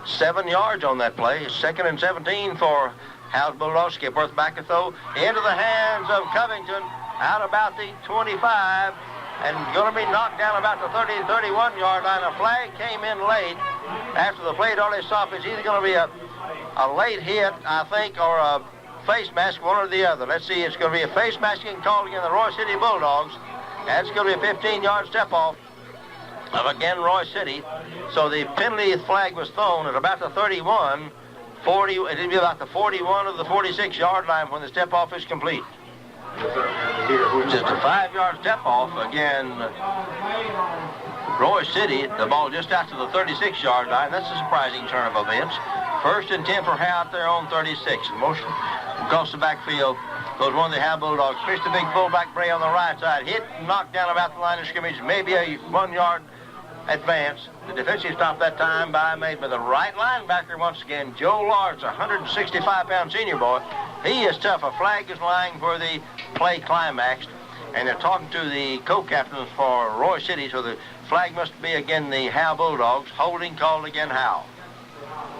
7 yards on that play. 2nd and 17 for Howe's Bulldogs. Skipworth back to throw into the hands of Covington, out about the 25, and going to be knocked down about the 30-31-yard line. A flag came in late after the play had already stopped. It's either going to be a late hit, I think, or a face mask, one or the other. Let's see, it's going to be a face masking called again, the Royse City Bulldogs. That's going to be a 15-yard step off of, again, Royse City. So the penalty flag was thrown at about the 31, 40, it'll be about the 41 of the 46-yard line when the step off is complete. Just a 5-yard step off, again, Royse City, the ball just out to the 36-yard line. That's a surprising turn of events. 1st and 10 for Howe out there on 36. Motion across the backfield goes one of the Howe Bulldogs. Pitched the big fullback Bray on the right side. Hit and knocked down about the line of scrimmage. Maybe a 1-yard advance. The defensive stop that time made by the right linebacker once again, Joe Lawrence, a 165-pound senior boy. He is tough. A flag is lying where the play climaxed, and they're talking to the co-captains for Royse City, so the flag must be again the Howe Bulldogs. Holding called again Howe.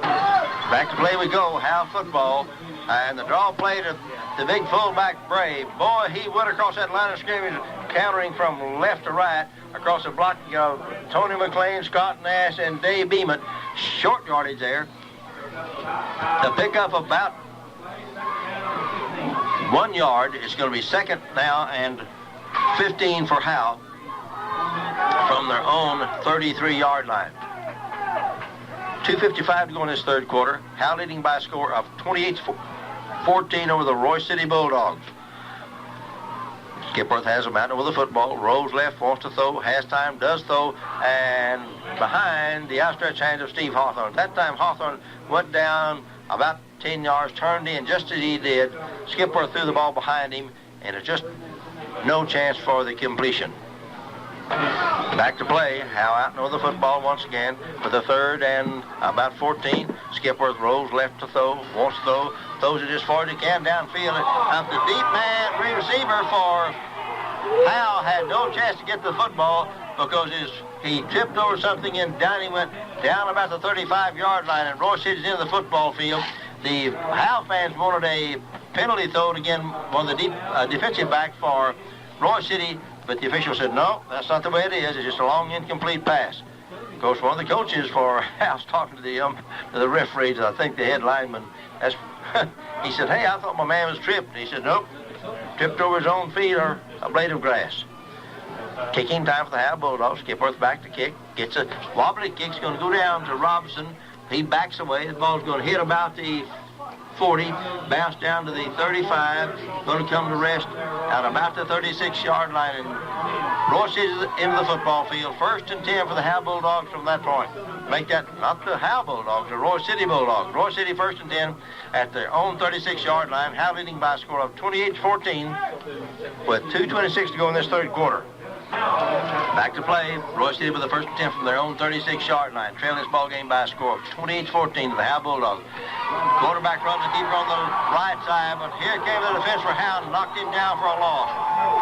Back to play we go, Howe football, and the draw play to the big fullback Bray. Boy, he went across that line of scrimmage, countering from left to right, across the block, Tony McLean, Scott Nash, and Dave Beeman. Short yardage there. The pickup about 1 yard. It's going to be 2nd now and 15 for Howe from their own 33-yard line. 2:55 to go in this 3rd quarter. Howe leading by a score of 28-14 over the Royse City Bulldogs. Skipworth has him out over the football, rolls left, wants to throw, has time, does throw, and behind the outstretched hands of Steve Hawthorne. That time Hawthorne went down about 10 yards, turned in just as he did. Skipworth threw the ball behind him, and it's just no chance for the completion. Back to play. Howe out know the football once again with a 3rd and about 14. Skipworth rolls left to throw, wants to throw, throws it as far as he can downfield. Out the deep man, receiver for Howe had no chance to get the football because he tripped over something and down he went down about the 35-yard line, and Royse City's into the football field. The Howe fans wanted a penalty throw again on the defensive back for Royse City, but the official said, no, that's not the way it is. It's just a long, incomplete pass. Of course, one of the coaches for Howe's talking to the referees, I think the head lineman. He said, hey, I thought my man was tripped. He said, nope, tripped over his own feet or a blade of grass. Kicking time for the Howe Bulldogs. Skipworth back to kick. Gets a wobbly kick. It's going to go down to Robinson. He backs away. The ball's going to hit about the 40, bounce down to the 35, going to come to rest at about the 36-yard line, and Royse is into the football field. 1st and 10 for the Howe Bulldogs from that point. Make that not the Howe Bulldogs, the Royse City Bulldogs. Royse City 1st and 10 at their own 36-yard line. Howe leading by a score of 28-14 with 2:26 to go in this 3rd quarter. Back to play. Royse City with the 1st and 10 from their own 36-yard line. Trailing this ball game by a score of 28-14 to the Howe Bulldogs. Quarterback runs the keeper on the right side, but here came the defense for Howe and knocked him down for a loss.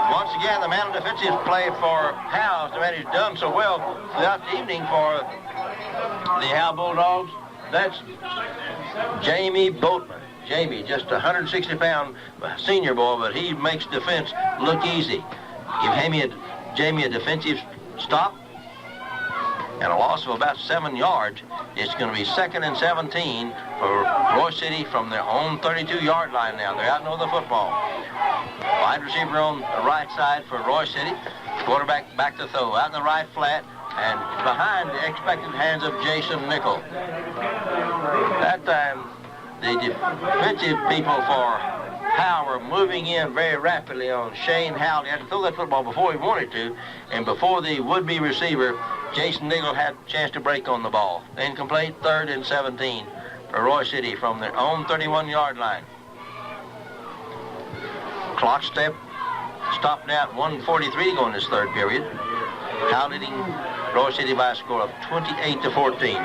Once again, the man of defensive play for Howe, the man who's done so well throughout the evening for the Howe Bulldogs, that's Jamie Boatman. Jamie, just a 160-pound senior boy, but he makes defense look easy. Give Jamie a defensive stop and a loss of about 7 yards. It's going to be 2nd and 17 for Royse City from their own 32-yard line now. They're out and over the football. Wide receiver on the right side for Royse City. Quarterback back to throw. Out in the right flat and behind the expectant hands of Jason Nickel. That time, the defensive people for Howe were moving in very rapidly on Shane Howe. He had to throw that football before he wanted to, and before the would-be receiver, Jason Nickel, had a chance to break on the ball. Incomplete, 3rd and 17 for Royse City from their own 31-yard line. Clock stopped now at 1:43 going this 3rd period. Howe leading Royse City by a score of 28-14.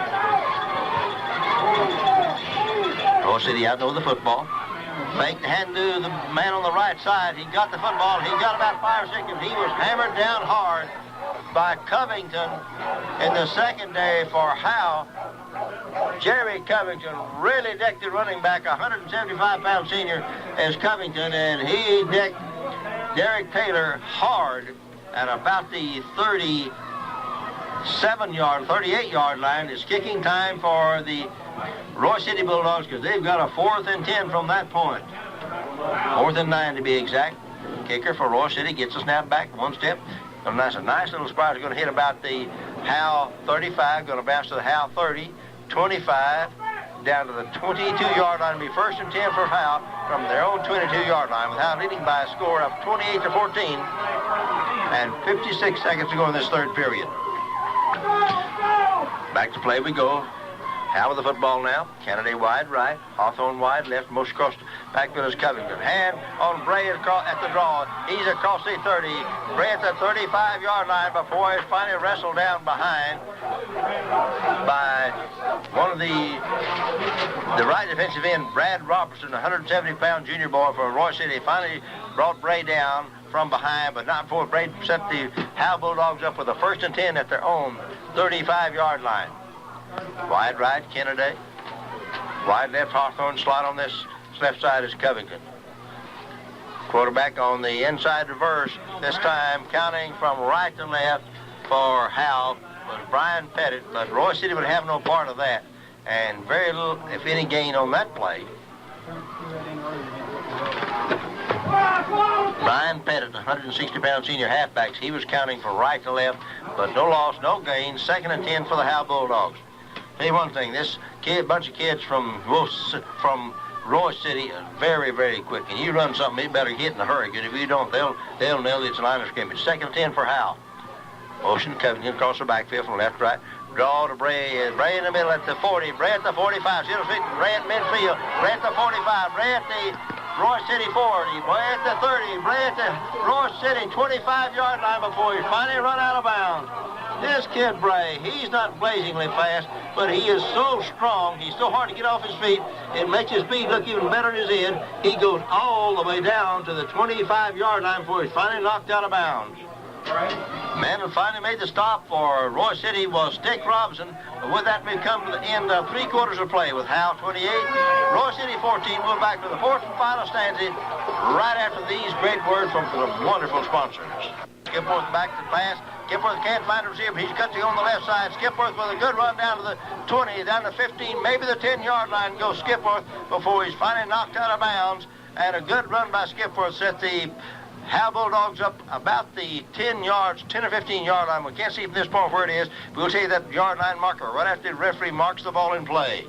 Royse City out over the football. Fake the hand to the man on the right side. He got the football. He got about 5 seconds. He was hammered down hard by Covington in the secondary for Howe. Jerry Covington really decked the running back, 175-pound senior as Covington, and he decked Derek Taylor hard at about the 38-yard line. It's kicking time for the Royse City Bulldogs because they've got a 4th and 10 from that point. 4th and 9 to be exact. Kicker for Royse City gets a snap back, 1 step. And that's a nice little spot. It's going to hit about the Howe 35, going to bounce to the Howe 30, 25, down to the 22-yard line. It'll be 1st and 10 for Howe from their own 22-yard line, with Howe leading by a score of 28-14 and 56 seconds to go in this 3rd period. Back to play we go. Howe with the football now. Kennedy wide right. Hawthorne wide left. Most across the backfield is Covington. Hand on Bray at the draw. He's across the 30. Bray at the 35-yard line before he's finally wrestled down behind by one of the right defensive end, Brad Robertson, a 170-pound junior boy for Royse City. Finally brought Bray down from behind, but not before Bray set the Howe Bulldogs up with a 1st and 10 at their own 35-yard line. Wide right, Kennedy. Wide left, Hawthorne. Slot on this left side is Covington. Quarterback on the inside reverse, this time counting from right to left for Howe was Brian Pettit, but Royse City would have no part of that, and very little, if any, gain on that play. Brian Pettit, 160-pound senior halfbacks, he was counting from right to left, but no loss, no gain. 2nd and 10 for the Howe Bulldogs. Tell you one thing, this bunch of kids from Royse City are very, very quick. And you run something, you better hit in a hurry, because if you don't, they'll nail it's a line of scrimmage. 2nd and 10 for Howe. Motion, Covington across the backfield from left to right. Draw to Bray. Bray in the middle at the 40. Bray at the 45. Bray at midfield. Bray at the 45. Bray at the Royse City 40. Bray at the 30. Bray at the Royse City 25-yard line before he finally run out of bounds. This kid Bray, he's not blazingly fast, but he is so strong. He's so hard to get off his feet. It makes his speed look even better in his end. He goes all the way down to the 25-yard line before he's finally knocked out of bounds. Man who finally made the stop for Royse City was Dick Robinson. With that, we've come to the end of 3 quarters of play with Howe 28, Royse City 14. We'll back to the 4th and final stanza right after these great words from the wonderful sponsors. Skipworth back to pass. Skipworth can't find a receiver. He's cutting on the left side. Skipworth with a good run down to the 20, down to 15, maybe the 10-yard line goes Skipworth before he's finally knocked out of bounds. And a good run by Skipworth set the Howe Bulldogs up about the 10 or 15-yard line. We can't see from this point where it is. We'll tell you that yard line marker right after the referee marks the ball in play.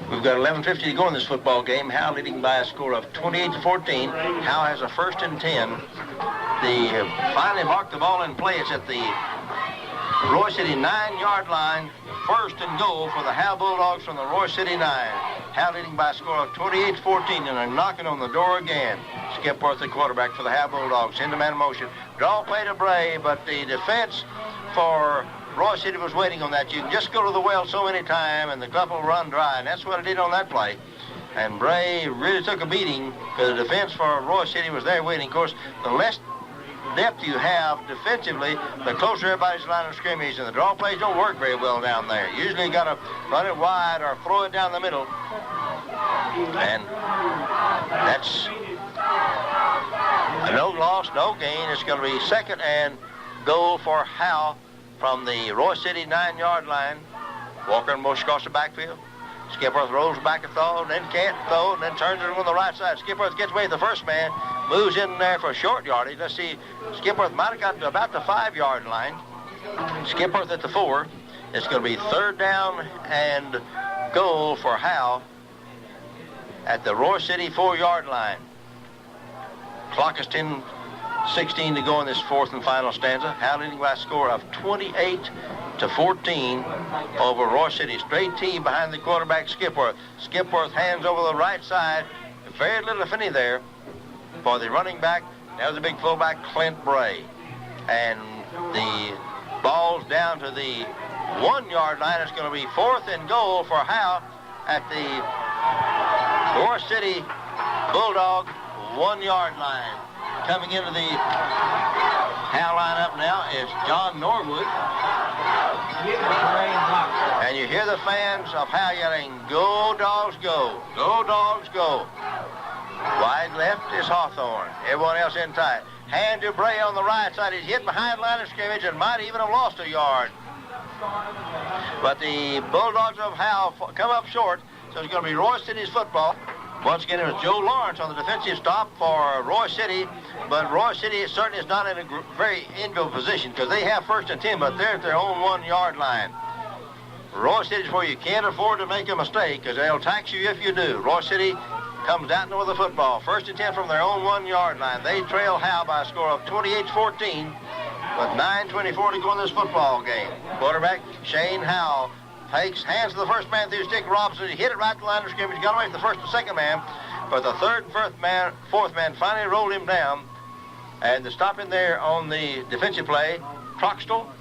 We've got 11:50 to go in this football game. Howe leading by a score of 28-14. Howe has a 1st and 10. They finally marked the ball in play. It's at the Royse City 9-yard line. 1st and goal for the Howe Bulldogs from the Royse City 9. Howe leading by a score of 28-14, and they're knocking on the door again. Skipworth, the quarterback for the Howe Bulldogs, into man motion. Draw play to Bray, but the defense for Royse City was waiting on that. You can just go to the well so many times, and the cup will run dry, and that's what it did on that play. And Bray really took a beating because the defense for Royse City was there waiting. Of course, the less depth you have defensively, the closer everybody's line of scrimmage, and the draw plays don't work very well down there. Usually you got to run it wide or throw it down the middle. And that's a no loss, no gain. It's going to be 2nd and goal for Howe from the Royse City 9-yard line. Walker and motion across the backfield. Skipworth rolls back and throws, then can't throw, and then turns it on the right side. Skipworth gets away with the first man, moves in there for a short yardage. Let's see, Skipworth might have gotten to about the 5-yard line. Skipworth at the 4. It's going to be 3rd down and goal for Howe at the Royse City 4-yard line. Clock is 10:16 to go in this 4th and final stanza. Howe leading by a score of 28-14 over Royse City. Straight T behind the quarterback, Skipworth. Skipworth hands over the right side. Very little, if any, there for the running back. Now the big fullback, Clint Bray. And the ball's down to the 1-yard line. It's going to be 4th and goal for Howe at the Royse City Bulldog 1-yard line. Coming into the Howe lineup now is John Norwood. And you hear the fans of Howe yelling, "Go Dogs, go! Go Dogs, go!" Wide left is Hawthorne. Everyone else in tight. Hand to Bray on the right side. He's hit behind line of scrimmage and might even have lost a yard. But the Bulldogs of Howe come up short, so it's going to be Royse City's football. Once again, it was Joe Lawrence on the defensive stop for Royse City, but Royse City certainly is not in a very enviable position because they have 1st and 10, but they're at their own 1-yard line. Royse City is where you can't afford to make a mistake because they'll tax you if you do. Royse City comes out with the football. 1st and 10 from their own 1-yard line. They trail Howe by a score of 28-14 with 9:24 to go in this football game. Quarterback Shane Howe fakes, hands to the first man through Dick Robinson. He hit it right to the line of scrimmage. Got away from the 1st and 2nd man, but the 3rd and 4th man finally rolled him down. And to stop in there on the defensive play, Troxtel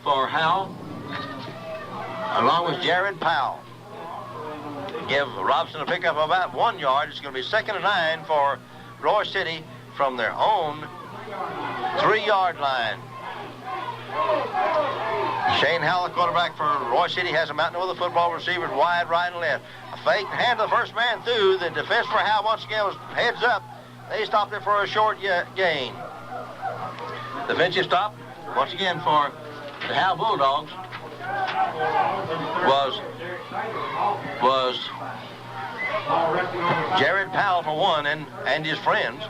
for Howe, along with Jared Powell. Give Robinson a pickup of about 1 yard. It's going to be 2nd and 9 for Royse City from their own 3-yard line. Shane Howell, the quarterback for Royse City, has him out with the football, receivers wide right and left. A fake hand to the first man through. The defense for Howe once again was heads up. They stopped it for a short gain. Defensive stop once again for the Howe Bulldogs was Jared Powell for one and his friends.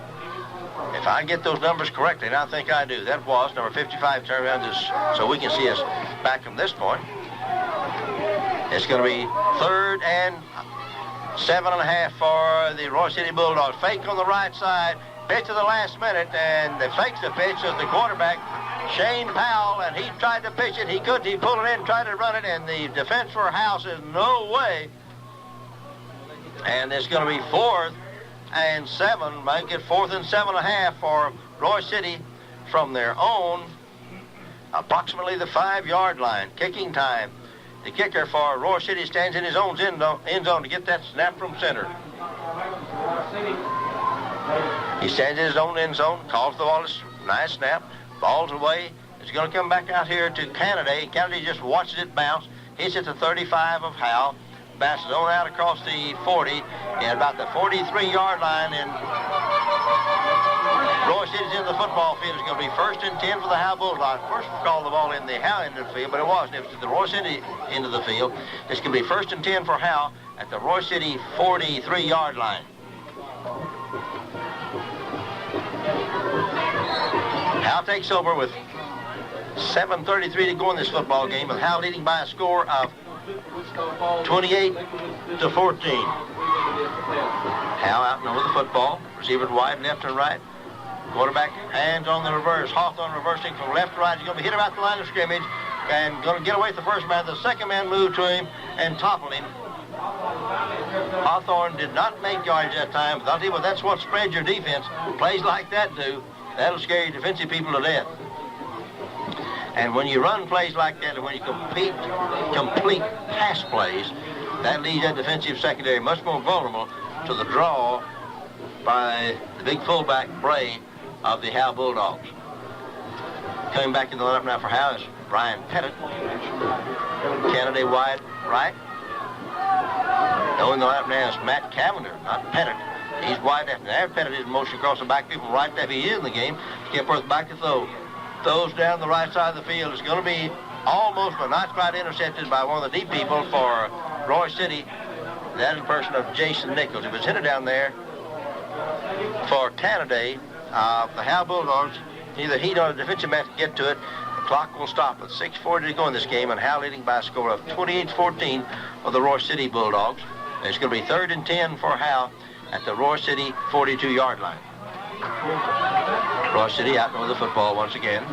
If I get those numbers correctly, and I think I do, that was number 55 turned around so we can see us back from this point. It's going to be 3rd and 7.5 for the Royse City Bulldogs. Fake on the right side, pitch to the last minute, and they fakes the pitch as the quarterback Shane Powell, and he tried to pitch it. He couldn't. He pulled it in, tried to run it, and the defense for Howe says, no way. And it's going to be 4th and 7. Might get 4th and 7.5 for Royse City from their own, approximately the 5-yard line. Kicking time. The kicker for Royse City stands in his own end zone to get that snap from center. He stands in his own end zone, calls the ball, nice snap, ball's away. It's going to come back out here to Canada. Canada just watches it bounce, hits it to 35 of Howe, bounces on out across the 40, and about the 43-yard line, and Royse City's in the football field. It's going to be 1st and 10 for the Howe Bulldogs. First called the ball in the Howe end of the field, but it wasn't. It was the Royse City end of the field. It's going to be 1st and 10 for Howe at the Royse City 43-yard line. Howe takes over with 7:33 to go in this football game, with Howe leading by a score of 28-14. Howe out and over the football. Receiver wide left and right. Quarterback hands on the reverse. Hawthorne reversing from left to right. He's going to be hit about the line of scrimmage and going to get away from the first man. The second man moved to him and toppled him. Hawthorne did not make yardage that time, but I'll tell you what, that's what spreads your defense. Plays like that do. That'll scare your defensive people to death. And when you run plays like that, and when you complete pass plays, that leaves that defensive secondary much more vulnerable to the draw by the big fullback Bray of the Howe Bulldogs. Coming back in the lineup now for Howe is Brian Pettit. Kennedy wide right. In the lineup now is Matt Cavender, not Pettit. He's wide left. Now Pettit is motion across the back field from right left. He is in the game. Skipworth back to throw. Throws down the right side of the field. It's going to be almost but not quite intercepted by one of the deep people for Royse City. That is the person of Jason Nichols. It was hit down there for Canada. The Howe Bulldogs, neither he nor the defensive man can get to it. The clock will stop with 6:40 to go in this game, and Howe leading by a score of 28-14 for the Royse City Bulldogs. It's going to be 3rd and 10 for Howe at the Royse City 42-yard line. Royse City out with the football once again.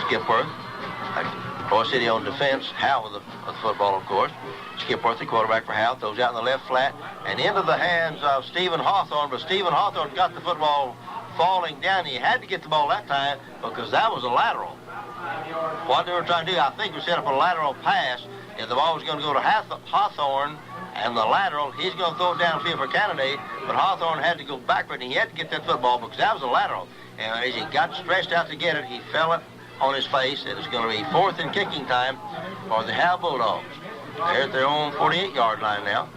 Skipworth. Royse City on defense. Howe with the football, of course. Skipworth, the quarterback for Howe, throws out in the left flat and into the hands of Stephen Hawthorne. But Stephen Hawthorne got the football falling down. He had to get the ball that time because that was a lateral. What they were trying to do, I think, was set up a lateral pass. If the ball was going to go to Hawthorne and the lateral, he's going to throw it downfield for Canada, but Hawthorne had to go backward, and he had to get that football because that was a lateral. And as he got stretched out to get it, he fell it on his face. It was going to be 4th and kicking time for the Howe Bulldogs. They're at their own 48-yard line now,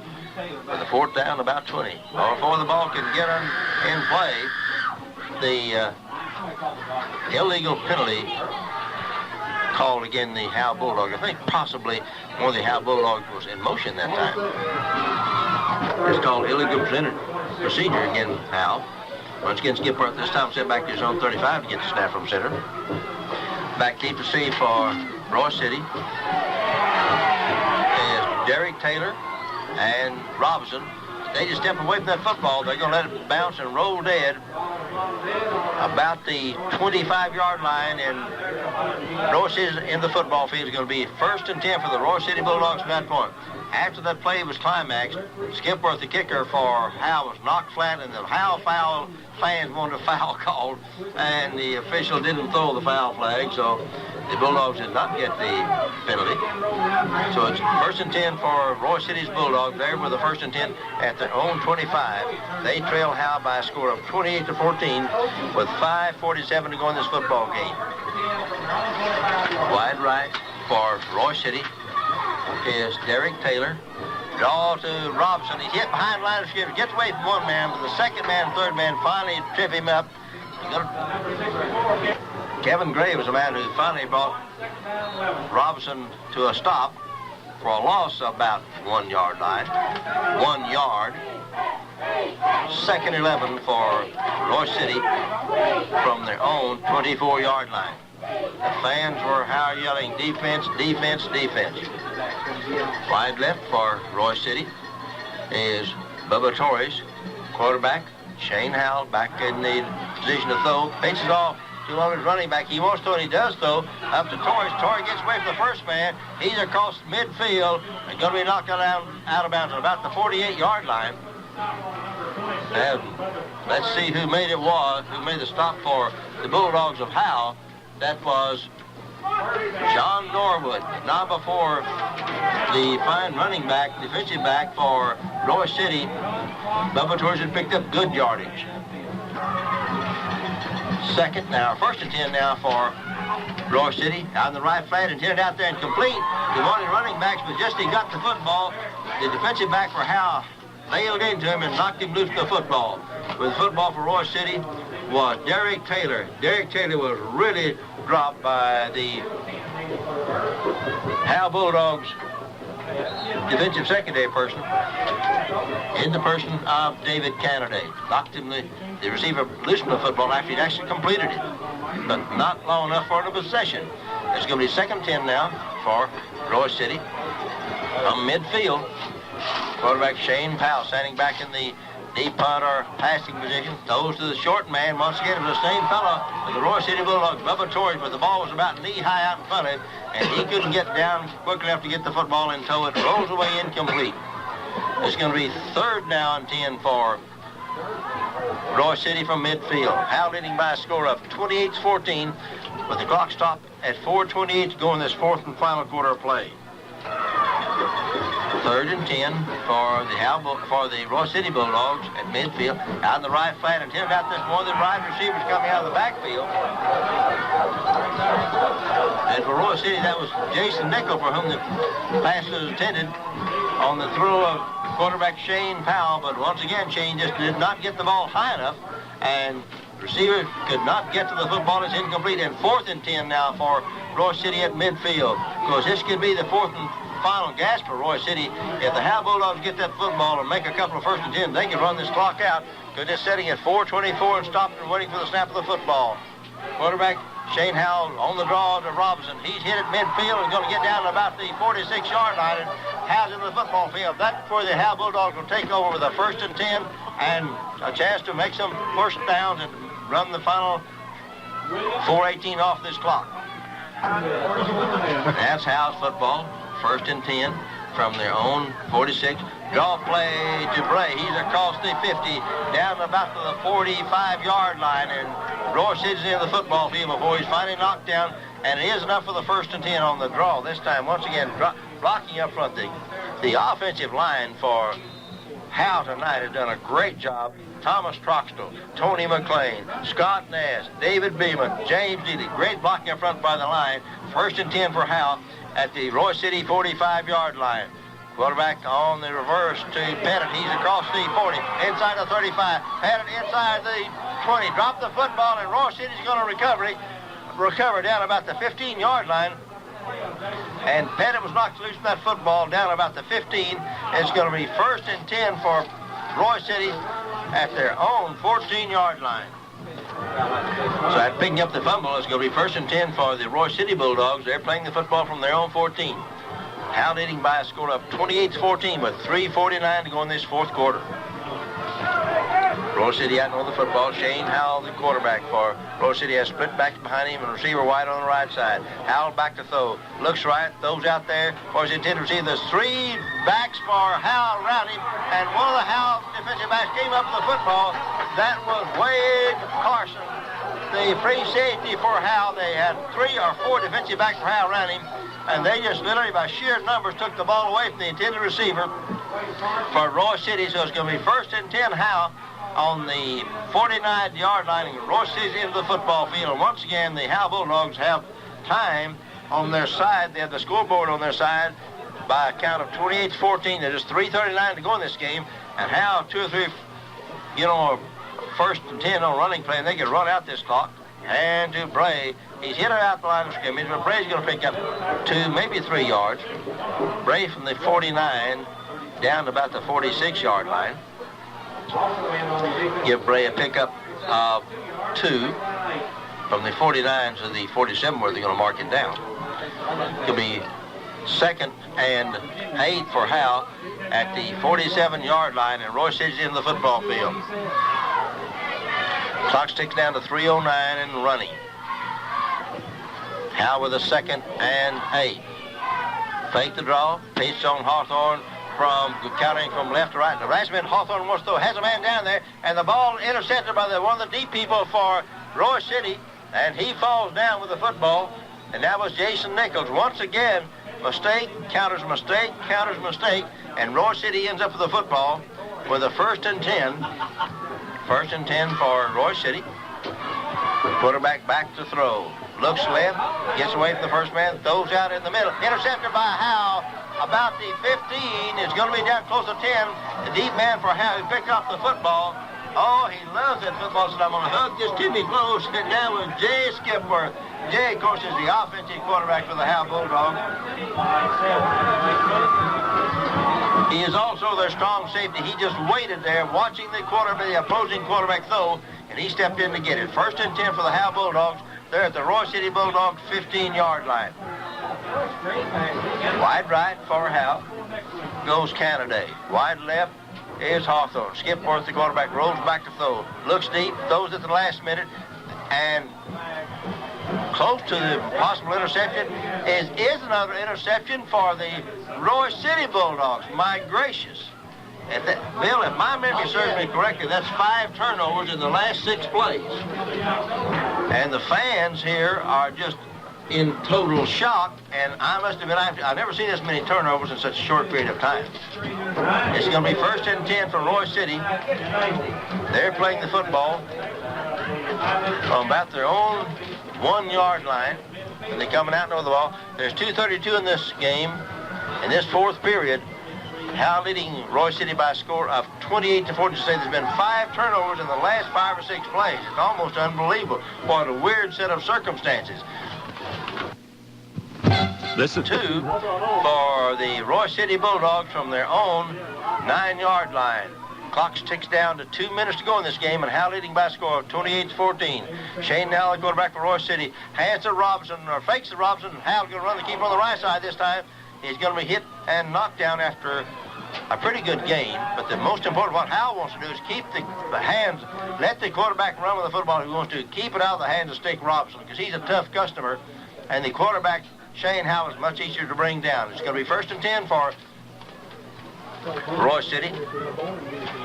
with a 4th down, about 20. Well, before the ball can get in play, the illegal penalty called again the Howe Bulldogs. I think possibly one of the Howe Bulldogs was in motion that time. It's called illegal procedure again, Howe. Once again, Skipworth this time set back to his own 35 to get the snap from center. Back deep to see for Royse City is Derek Taylor and Robinson. They just step away from that football. They're going to let it bounce and roll dead about the 25-yard line, and Royse City in the football field is going to be 1st and 10 for the Royse City Bulldogs from that point. After that play was climaxed, Skipworth, the kicker for Howe, was knocked flat, and the Howe fans wanted a foul called, and the official didn't throw the foul flag, so the Bulldogs did not get the penalty. So it's 1st and 10 for Royse City's Bulldogs. There with the 1st and 10 at their own 25. They trail Howe by a score of 28-14 with 5:47 to go in this football game. Wide right for Royse City is Derek Taylor. Draw to Robinson. He's hit behind the line of scrimmage. Gets away from one man, but the second man and third man finally trip him up. Kevin Gray was the man who finally brought Robinson to a stop for a loss of about 1 yard line. 1 yard. 2nd 11 for Royse City from their own 24-yard line. The fans were yelling, defense, defense, defense. Wide left for Royse City is Bubba Torres. Quarterback, Shane Howell, back in the position to throw. Pitches off to on his running back. He wants to, and he does throw up to Torrey. Torrey gets away from the first man. He's across midfield and going to be knocked out of bounds at about the 48-yard line. And let's see who made the stop for the Bulldogs of Howe. That was John Norwood. Now before the fine running back, defensive back for Royse City, Bubba Torres had picked up good yardage. First and 10 now for Royse City. On the right flat, intended out there and complete. He wanted running backs, but just he got the football. The defensive back for Howe nailed into him and knocked him loose with the football. With the football for Royse City was Derek Taylor. Derek Taylor was really dropped by the Howe Bulldogs defensive secondary person in the person of David Canada. Knocked him, the receiver loosened the football after he'd actually completed it, but not long enough for the possession. It's going to be 2nd 10 now for Royse City. From midfield, quarterback Shane Powell standing back in the deep punt or passing position. Throws to the short man. Once again, it was the same fellow with the Royse City Bulldogs, Bubba Torres, but the ball was about knee-high out in front of him, and he couldn't get down quick enough to get the football in tow. It rolls away incomplete. It's going to be 3rd now and 10 for Royse City from midfield. Howe leading by a score of 28-14 with the clock stopped at 4:28 to go in this 4th and final quarter of play. 3rd and 10 for the Royse City Bulldogs at midfield. Out in the right flat, intended out this one of the wide receivers coming out of the backfield. And for Royse City, that was Jason Nickel, for whom the pass was intended on the throw of quarterback Shane Powell. But once again, Shane just did not get the ball high enough, and receiver could not get to the football. It's incomplete. And 4th and 10 now for Royse City at midfield. Of course, this could be the 4th and final gasp for Royse City. If the Howe Bulldogs get that football and make a couple of 1st and 10, they can run this clock out, because it's setting at 4:24 and stopping and waiting for the snap of the football. Quarterback Shane Howell on the draw to Robinson. He's hit at midfield and going to get down to about the 46-yard line, and Howe's into the football field. That's where the Howe Bulldogs will take over with a 1st and 10 and a chance to make some 1st downs and run the final 4:18 off this clock. That's Howe's football. 1st and 10 from their own 46. Draw play to Bray. He's across the 50, down about to the 45-yard line, and Royse City's in the football field before he's finally knocked down, and it is enough for the 1st and 10 on the draw. This time, once again, blocking up front. The offensive line for Howe tonight has done a great job. Thomas Troxtel, Tony McLean, Scott Nass, David Beeman, James Dealey. Great blocking up front by the line. 1st and 10 for Howe at the Royse City 45-yard line. Quarterback on the reverse to Pettit. He's across the 40, inside the 35. Pettit inside the 20. Dropped the football, and Royse City's going to recover down about the 15-yard line. And Pettit was knocked loose from that football down about the 15. It's going to be 1st and 10 for Royse City at their own 14-yard line. So at picking up the fumble, it's going to be 1st and 10 for the Royse City Bulldogs. They're playing the football from their own 14. Howe leading by a score of 28-14 with 3:49 to go in this 4th quarter. Royse City out on the football. Shane Howell, the quarterback for Royse City, has split backs behind him and receiver wide on the right side. Howell back to throw. Looks right, throws out there for his intended receiver. There's 3 backs for Howell around him, and one of the Howell defensive backs came up with the football. That was Wade Carson, the free safety for Howell. They had 3 or 4 defensive backs for Howell around him, and they just literally by sheer numbers took the ball away from the intended receiver for Royse City. So it's going to be 1st and 10 Howell on the 49-yard line, and Royse City's into the football field. And once again, the Howe Bulldogs have time on their side. They have the scoreboard on their side by a count of 28-14. There's just 3:39 to go in this game, and Howe 2 or 3, a 1st and 10 on running play, and they can run out this clock. And to Bray, he's hit it out the line of scrimmage, but Bray's going to pick up 2, maybe 3 yards. Bray from the 49 down to about the 46-yard line. Give Bray a pickup of 2 from the 49 to the 47, where they're going to mark it down. It'll be 2nd and 8 for Howe at the 47-yard line, and Royse City's in the football field. Clock ticks down to 3:09 and running. Howe with a 2nd and 8. Fake the draw. Pitch on Hawthorne from countering from left to right. The last minute Hawthorne wants to throw. Has a man down there. And the ball intercepted by one of the deep people for Royse City. And he falls down with the football. And that was Jason Nichols. Once again, mistake, counters mistake, counters mistake. And Royse City ends up with the football with a 1st and 10. 1st and 10 for Royse City. Quarterback back to throw. Looks left, gets away from the first man, throws out in the middle. Intercepted by Howe. About the 15. It's going to be down close to 10. The deep man for Howe. He picked up the football. Oh, he loves that football, so I'm going to hug this to me close. And now with Jay Skipworth. Jay, of course, is the offensive quarterback for the Howe Bulldogs. He is also their strong safety. He just waited there watching the opposing quarterback throw, and he stepped in to get it. 1st and 10 for the Howe Bulldogs. They're at the Royse City Bulldogs 15-yard line. Wide right for Howe. Goes Canada. Wide left is Hawthorne. Skipworth, the quarterback, rolls back to throw. Looks deep, throws at the last minute, and close to the possible interception is another interception for the Royse City Bulldogs. My gracious. Bill, if my memory serves me correctly, that's 5 turnovers in the last 6 plays. And the fans here are just in total shock, and I must admit, I've never seen this many turnovers in such a short period of time. It's going to be 1st and 10 from Royse City. They're playing the football from about their own 1-yard line, and they're coming out over the ball. There's 2:32 in this game. In this 4th period, Howe leading Royse City by a score of 28-14. To say there's been 5 turnovers in the last 5 or 6 plays. It's almost unbelievable. What a weird set of circumstances. Listen. 2 for the Royse City Bulldogs from their own 9-yard line. Clock ticks down to 2 minutes to go in this game, and Howe leading by a score of 28-14. Shane Nell, the quarterback for Royse City, hands to Robinson, or fakes to Robinson. Howe's going to run the keeper on the right side this time. He's going to be hit and knocked down after a pretty good gain. But the most important, what Howe wants to do is keep the hands, let the quarterback run with the football. He wants to keep it out of the hands of Stick Robinson, because he's a tough customer, and the quarterback, Shane Howe, is much easier to bring down. It's going to be 1st and 10 for Royse City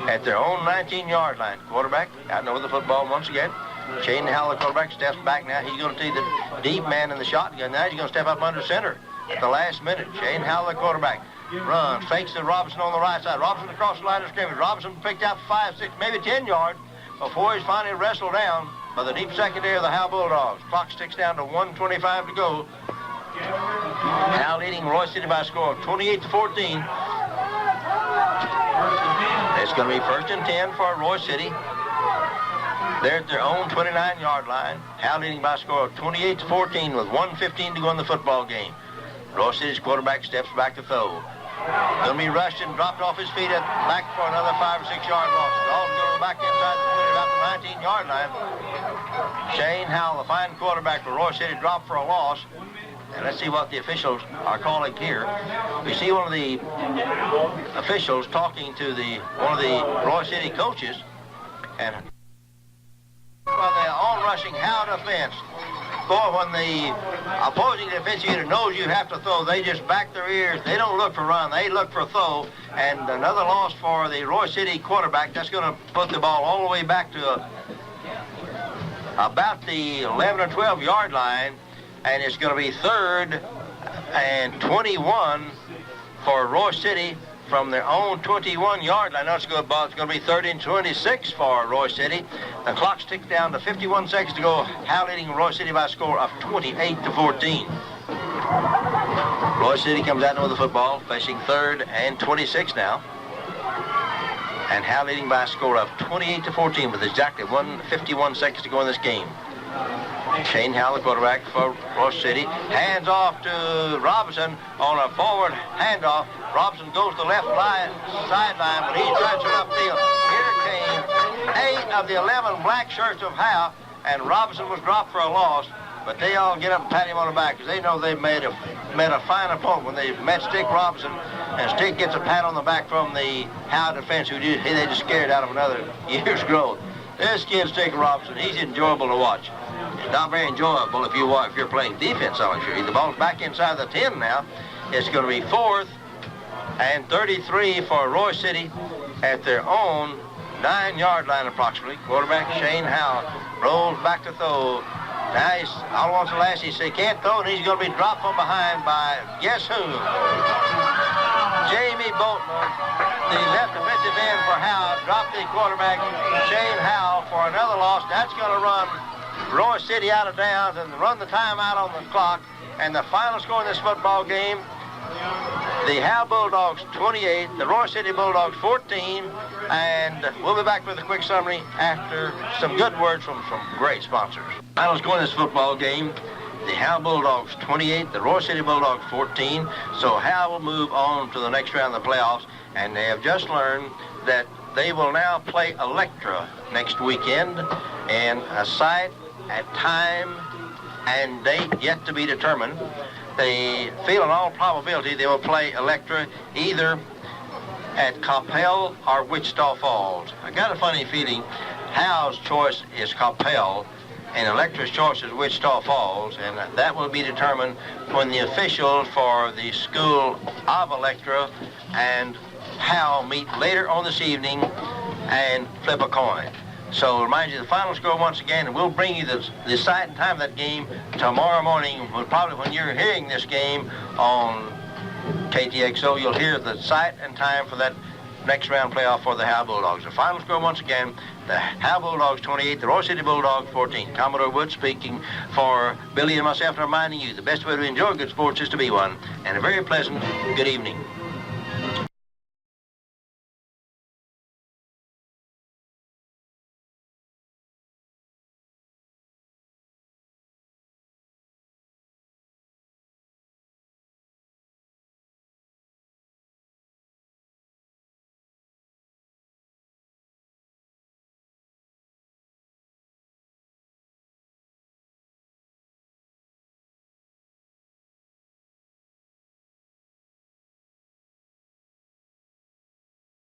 at their own 19-yard line. Quarterback out and over the football once again. Shane Howe, the quarterback, steps back now. He's going to see the deep man in the shotgun. Now he's going to step up under center at the last minute. Shane Howe, the quarterback, runs, fakes to Robinson on the right side. Robinson across the line of scrimmage. Robinson picked out 5, 6, maybe 10 yards before he's finally wrestled down by the deep secondary of the Howe Bulldogs. Clock ticks down to 1:25 to go. Howe leading Royse City by a score of 28-14. It's going to be 1st and 10 for Royse City. They're at their own 29-yard line. Howe leading by a score of 28-14 with 1:15 to go in the football game. Royse City's quarterback steps back to throw. Going to be rushed and dropped off his feet back for another 5 or 6 yard loss. All going to go back inside the 20, about the 19-yard line. Shane Howe, the fine quarterback for Royse City, dropped for a loss. And let's see what the officials are calling here. We see one of the officials talking to one of the Royse City coaches, and well, they're all rushing Howe defense. Boy, when the opposing defensive unit knows you have to throw, they just back their ears. They don't look for run. They look for throw. And another loss for the Royse City quarterback. That's going to put the ball all the way back to about the 11 or 12-yard line. And it's going to be 3rd and 21 for Royse City from their own 21-yard line. That's a good ball. It's going to be 3rd and 26 for Royse City. The clock ticks down to 51 seconds to go. Howe leading Royse City by a score of 28-14. Royse City comes out with the football, facing 3rd and 26 now. And Howe leading by a score of 28-14 with exactly 1:51 seconds to go in this game. Shane Howe, the quarterback for Royse City, hands off to Robinson on a forward handoff. Robinson goes to the left sideline, but he's trying to upfield. Here came 8 of the 11 black shirts of Howe, and Robinson was dropped for a loss. But they all get up and pat him on the back because they know they've met a fine opponent when they met Stick Robinson, and Stick gets a pat on the back from the Howe defense, who they just scared out of another year's growth. This kid, Stick Robinson, he's enjoyable to watch. not very enjoyable if you're playing defense on it. The ball's back inside the 10 now. It's going to be 4th and 33 for Royse City at their own 9-yard line approximately. Quarterback Shane Howe rolls back to throw. Now he's all wants the last. He can't throw, and he's going to be dropped from behind by guess who? Jamie Bolton, the left defensive end for Howe, dropped the quarterback Shane Howe for another loss. That's going to run Royse City out of downs and run the timeout on the clock. And the final score in this football game, the Howe Bulldogs 28, the Royse City Bulldogs 14, and we'll be back with a quick summary after some good words from some great sponsors. Final score in this football game, the Howe Bulldogs 28, the Royse City Bulldogs 14. So Howe will move on to the next round of the playoffs, and they have just learned that they will now play Electra next weekend, and a site, a time, and date yet to be determined. They feel in all probability they will play Electra either at Coppell or Wichita Falls. I got a funny feeling Howe's choice is Coppell and Electra's choice is Wichita Falls, and that will be determined when the officials for the school of Electra and Howe meet later on this evening and flip a coin. So remind you the final score once again, and we'll bring you the site and time of that game tomorrow morning. Probably when you're hearing this game on KTXO, you'll hear the site and time for that next round playoff for the Howe Bulldogs. The final score once again, the Howe Bulldogs 28, the Royse City Bulldogs 14. Commodore Wood speaking for Billy and myself, and reminding you the best way to enjoy good sports is to be one. And a very pleasant good evening.